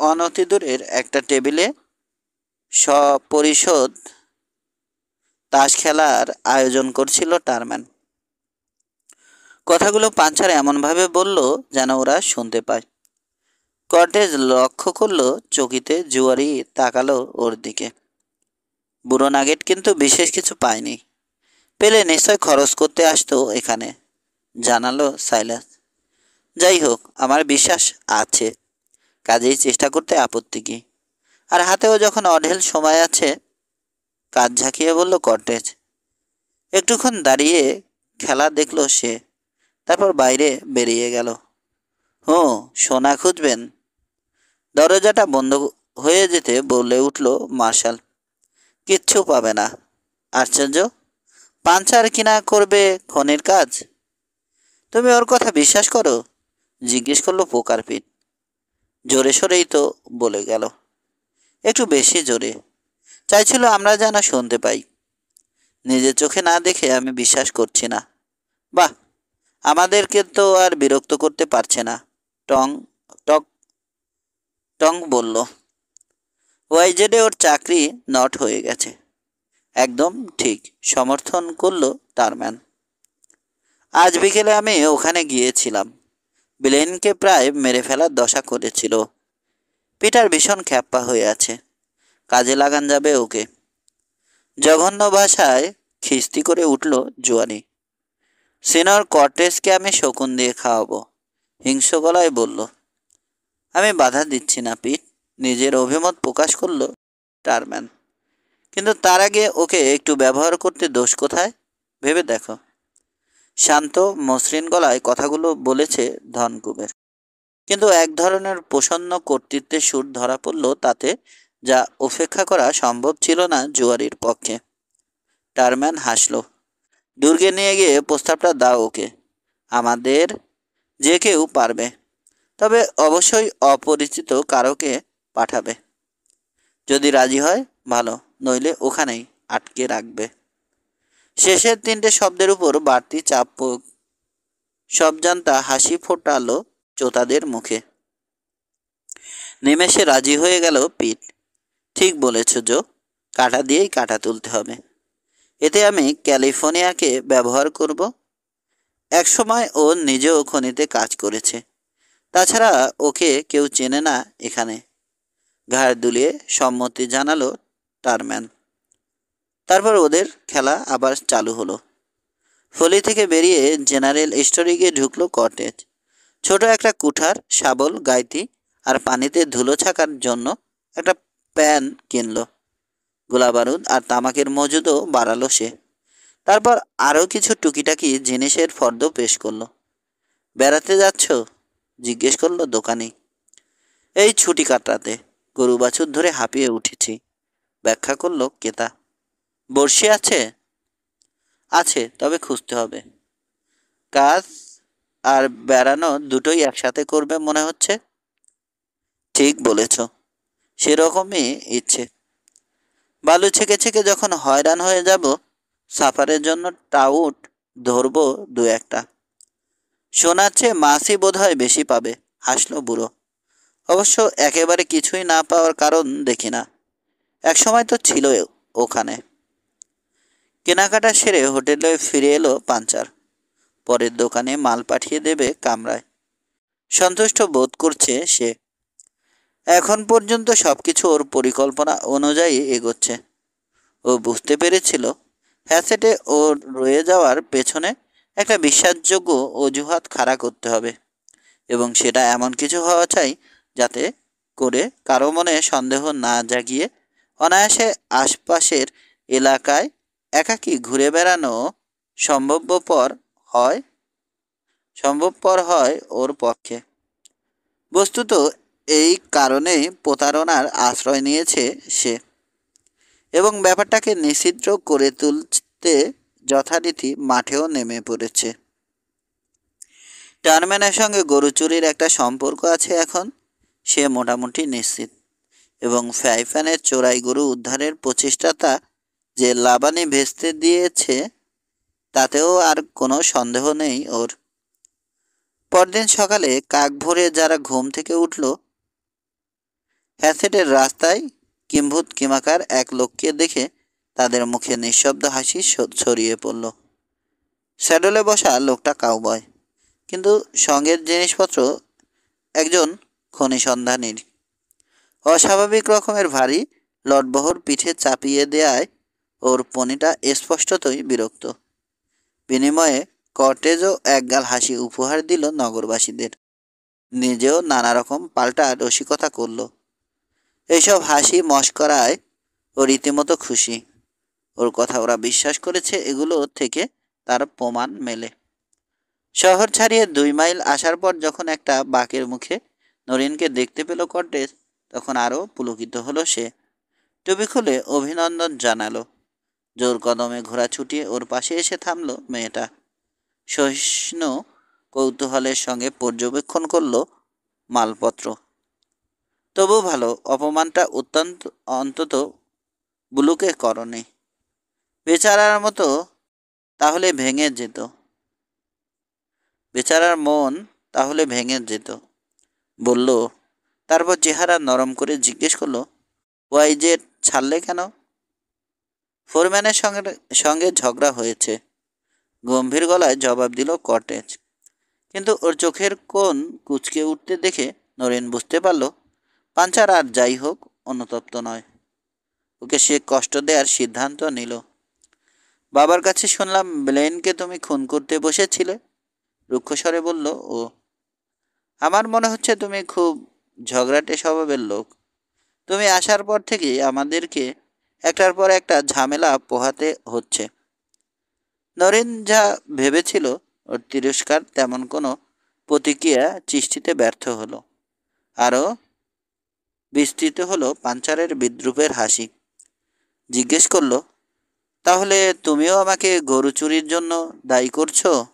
অনতি দূরের একটা টেবিলে সপরিষদ তাস খেলার আয়োজন করছিল টারম্যান। কথাগুলো পাঞ্চার এমনভাবে বলল যেন ওরা শুনতে পায়। কর্টেজ লক্ষ্য করলো চকিতে জুয়ারি তাকালো ওর দিকে। বুড়ো নাগেট কিন্তু বিশেষ কিছু পায়নি, পেলে নিশ্চয় খরচ করতে আসতো এখানে, জানালো সাইলাস। যাই হোক, আমার বিশ্বাস আছে, কাজেই চেষ্টা করতে আপত্তি কি। আর হাতেও যখন অঢেল সময় আছে, কাজ ঝাঁকিয়ে বলল কর্টেজ। একটুক্ষণ দাঁড়িয়ে খেলা দেখলো সে, তারপর বাইরে বেরিয়ে গেল। সোনা খুঁজবেন? দরজাটা বন্ধ হয়ে যেতে বলে উঠল মার্শাল। কিচ্ছু পাবে না। আশ্চর্য, পাঞ্চার কিনা করবে খনির কাজ? তুমি ওর কথা বিশ্বাস করো? জিজ্ঞেস করলো পোকার পিট। জোরে সোরেই তো বলে গেল, একটু বেশি জোরে। চাইছিল আমরা যেন শুনতে পাই। নিজের চোখে না দেখে আমি বিশ্বাস করছি না। বাহ, আমাদেরকে তো আর বিরক্ত করতে পারছে না। টং টক টং বলল। ওয়াইজেডে ওর চাকরি নট হয়ে গেছে। একদম ঠিক, সমর্থন করলো টারম্যান। আজ বিকেলে আমি ওখানে গিয়েছিলাম। ব্লেনকে প্রায় মেরে ফেলার দশা করেছিল। পিটার ভীষণ খ্যাপ্পা হয়ে আছে, কাজে লাগান যাবে ওকে। জঘন্য ভাষায় খিস্তি করে উঠল জুয়ানি। সিনিয়র কর্টেসকে আমি শকুন দিয়ে খাওয়াবো, হিংস্র গলায় বলল। আমি বাধা দিচ্ছি না পিট, নিজের অভিমত প্রকাশ করল টারম্যান। কিন্তু তার আগে ওকে একটু ব্যবহার করতে দোষ কোথায় ভেবে দেখো। শান্ত মসৃণ গলায় কথাগুলো বলেছে ধনকুবের, কিন্তু এক ধরনের প্রসন্ন কর্তৃত্বের সুর ধরা পড়ল তাতে, যা উপেক্ষা করা সম্ভব ছিল না জুয়ারির পক্ষে। টারম্যান হাসল। দুর্গে নিয়ে গিয়ে প্রস্তাবটা দাও ওকে। আমাদের যে কেউ পারবে, তবে অবশ্যই অপরিচিত কারোকে পাঠাবে। যদি রাজি হয় ভালো, নইলে ওখানেই আটকে রাখবে। শেষের তিনটে শব্দের উপর বাড়তি চাপ সব জানতা হাসি ফোটালো চোতাদের মুখে। নিমেষে রাজি হয়ে গেল পিট। ঠিক বলেছ জো, কাঁটা দিয়েই কাঁটা তুলতে হবে। এতে আমি ক্যালিফোর্নিয়াকে ব্যবহার করব। একসময় ও নিজেও খনিতে কাজ করেছে। তাছাড়া ওকে কেউ চেনে না এখানে। ঘাড় দুলিয়ে সম্মতি জানালো টারম্যান। তারপর ওদের খেলা আবার চালু হলো। ফলি থেকে বেরিয়ে জেনারেল স্টোরে গিয়ে ঢুকলো কটেজ। ছোট একটা কুঠার, শাবল, গাইতি আর পানিতে ধুলো ছাকার জন্য একটা প্যান কিনলো। গোলাবারুদ আর তামাকের মজুদও বাড়ালো সে। তারপর আরও কিছু টুকিটাকি জিনিসের ফর্দ পেশ করলো। বেড়াতে যাচ্ছ? জিজ্ঞেস করলো দোকানি। এই ছুটি কাটাতে, গরু বাছুর ধরে হাঁপিয়ে উঠেছি, ব্যাখ্যা করলো কেতা। বড়শি আছে? আছে, তবে খুঁজতে হবে। কাজ আর বেড়ানো দুটোই একসাথে করবে মনে হচ্ছে। ঠিক বলেছ, সেরকমই ইচ্ছে। বালু ছেকে ছেকে যখন হয়রান হয়ে যাব, সাফারের জন্য টাউট ধরবো দু একটা। শোনার চেয়ে মাছই বোধ হয় বেশি পাবে, হাসলো বুড়ো। অবশ্য একেবারে কিছুই না পাওয়ার কারণ দেখি না। একসময় তো ছিল ওখানে। কেনাকাটা সেরে হোটেলে ফিরে এলো পাঞ্চার। পরের দোকানে মাল পাঠিয়ে দেবে কামরায়। সন্তুষ্ট বোধ করছে সে। এখন পর্যন্ত সবকিছু ওর পরিকল্পনা অনুযায়ী এগোচ্ছে। ও বুঝতে পেরেছিল হ্যাসেটে ওর রয়ে যাওয়ার পেছনে একটা বিশ্বাসযোগ্য অজুহাত খাড়া করতে হবে, এবং সেটা এমন কিছু হওয়া চাই যাতে করে কারো মনে সন্দেহ না জাগিয়ে অনায়াসে আশপাশের এলাকায় একাকী ঘুরে বেড়ানো সম্ভবপর হয় সম্ভবপর হয় ওর পক্ষে। বস্তুত এই কারণেই প্রতারণার আশ্রয় নিয়েছে সে, এবং ব্যাপারটাকে নিষিদ্ধ করে তুলতে যথারীতি মাঠেও নেমে পড়েছে। টারম্যানের সঙ্গে গরু চুরির একটা সম্পর্ক আছে এখন, সে মোটামুটি নিশ্চিত। এবং ফ্যাইফ্যানের চোরাই গরু উদ্ধারের প্রচেষ্টাটা যে লাবানি ভেস্তে দিয়েছে তাতেও আর কোনো সন্দেহ নেই ওর। পরদিন সকালে কাক ভোরে যারা ঘুম থেকে উঠল, হ্যাসেটের রাস্তায় কিম্ভূত কিমাকার এক লোককে দেখে তাদের মুখে নিঃশব্দ হাসি ছড়িয়ে পড়ল। স্যাডলে বসা লোকটা কাউবয়, কিন্তু সঙ্গের জিনিসপত্র একজন খনি সন্ধানীর। অস্বাভাবিক রকমের ভারী লটবহর পিঠে চাপিয়ে দেয়ায় ওর পনিটা স্পষ্টতই বিরক্ত। বিনিময়ে কর্টেজও একগাল হাসি উপহার দিল নগরবাসীদের। নিজেও নানা রকম পাল্টা রসিকতা করল। এইসব হাসি মস্করায় ও রীতিমতো খুশি। ওর কথা ওরা বিশ্বাস করেছে, এগুলো থেকে তার প্রমাণ মেলে। শহর ছাড়িয়ে 2 মাইল আসার পর যখন একটা বাঁকের মুখে নরিনকে দেখতে পেল কর্টেজ, তখন আরও পুলকিত হলো সে। টুপি খুলে অভিনন্দন জানালো। জোর কদমে ঘোড়া ছুটিয়ে ওর পাশে এসে থামলো মেয়েটা। সহিষ্ণু কৌতূহলের সঙ্গে পর্যবেক্ষণ করলো মালপত্র। তবু ভালো, অপমানটা অন্তত বুলুকে করনি। বেচারার মতো তাহলে ভেঙে যেত, বেচারার মন তাহলে ভেঙে যেত বলল। তারপর চেহারা নরম করে জিজ্ঞেস করলো, ওয়াই যে ছাড়লে কেন? ফোরম্যানের সঙ্গে ঝগড়া হয়েছে, গম্ভীর গলায় জবাব দিল কটেজ। কিন্তু ওর চোখের কোণ কুঁচকে উঠতে দেখে নরেন বুঝতে পারল পাঞ্চার আর যাই হোক অনুতপ্ত নয়। ওকে সে কষ্ট দেওয়ার সিদ্ধান্ত নিল। বাবার কাছে শুনলাম ব্লেনকে তুমি খুন করতে বসেছিলে, রুক্ষস্বরে বলল ও। আমার মনে হচ্ছে তুমি খুব ঝগড়াটে স্বভাবের লোক। তুমি আসার পর থেকেই আমাদেরকে একটার পর একটা ঝামেলা পোহাতে হচ্ছে। নরেন যা ভেবেছিল ওর তিরস্কার তেমন কোনো প্রতিক্রিয়া সৃষ্টিতে ব্যর্থ হলো। আরও বিস্তৃত হলো পাঞ্চারের বিদ্রুপের হাসি। জিজ্ঞেস করলো, তাহলে তুমিও আমাকে গরু চুরির জন্য দায়ী করছো?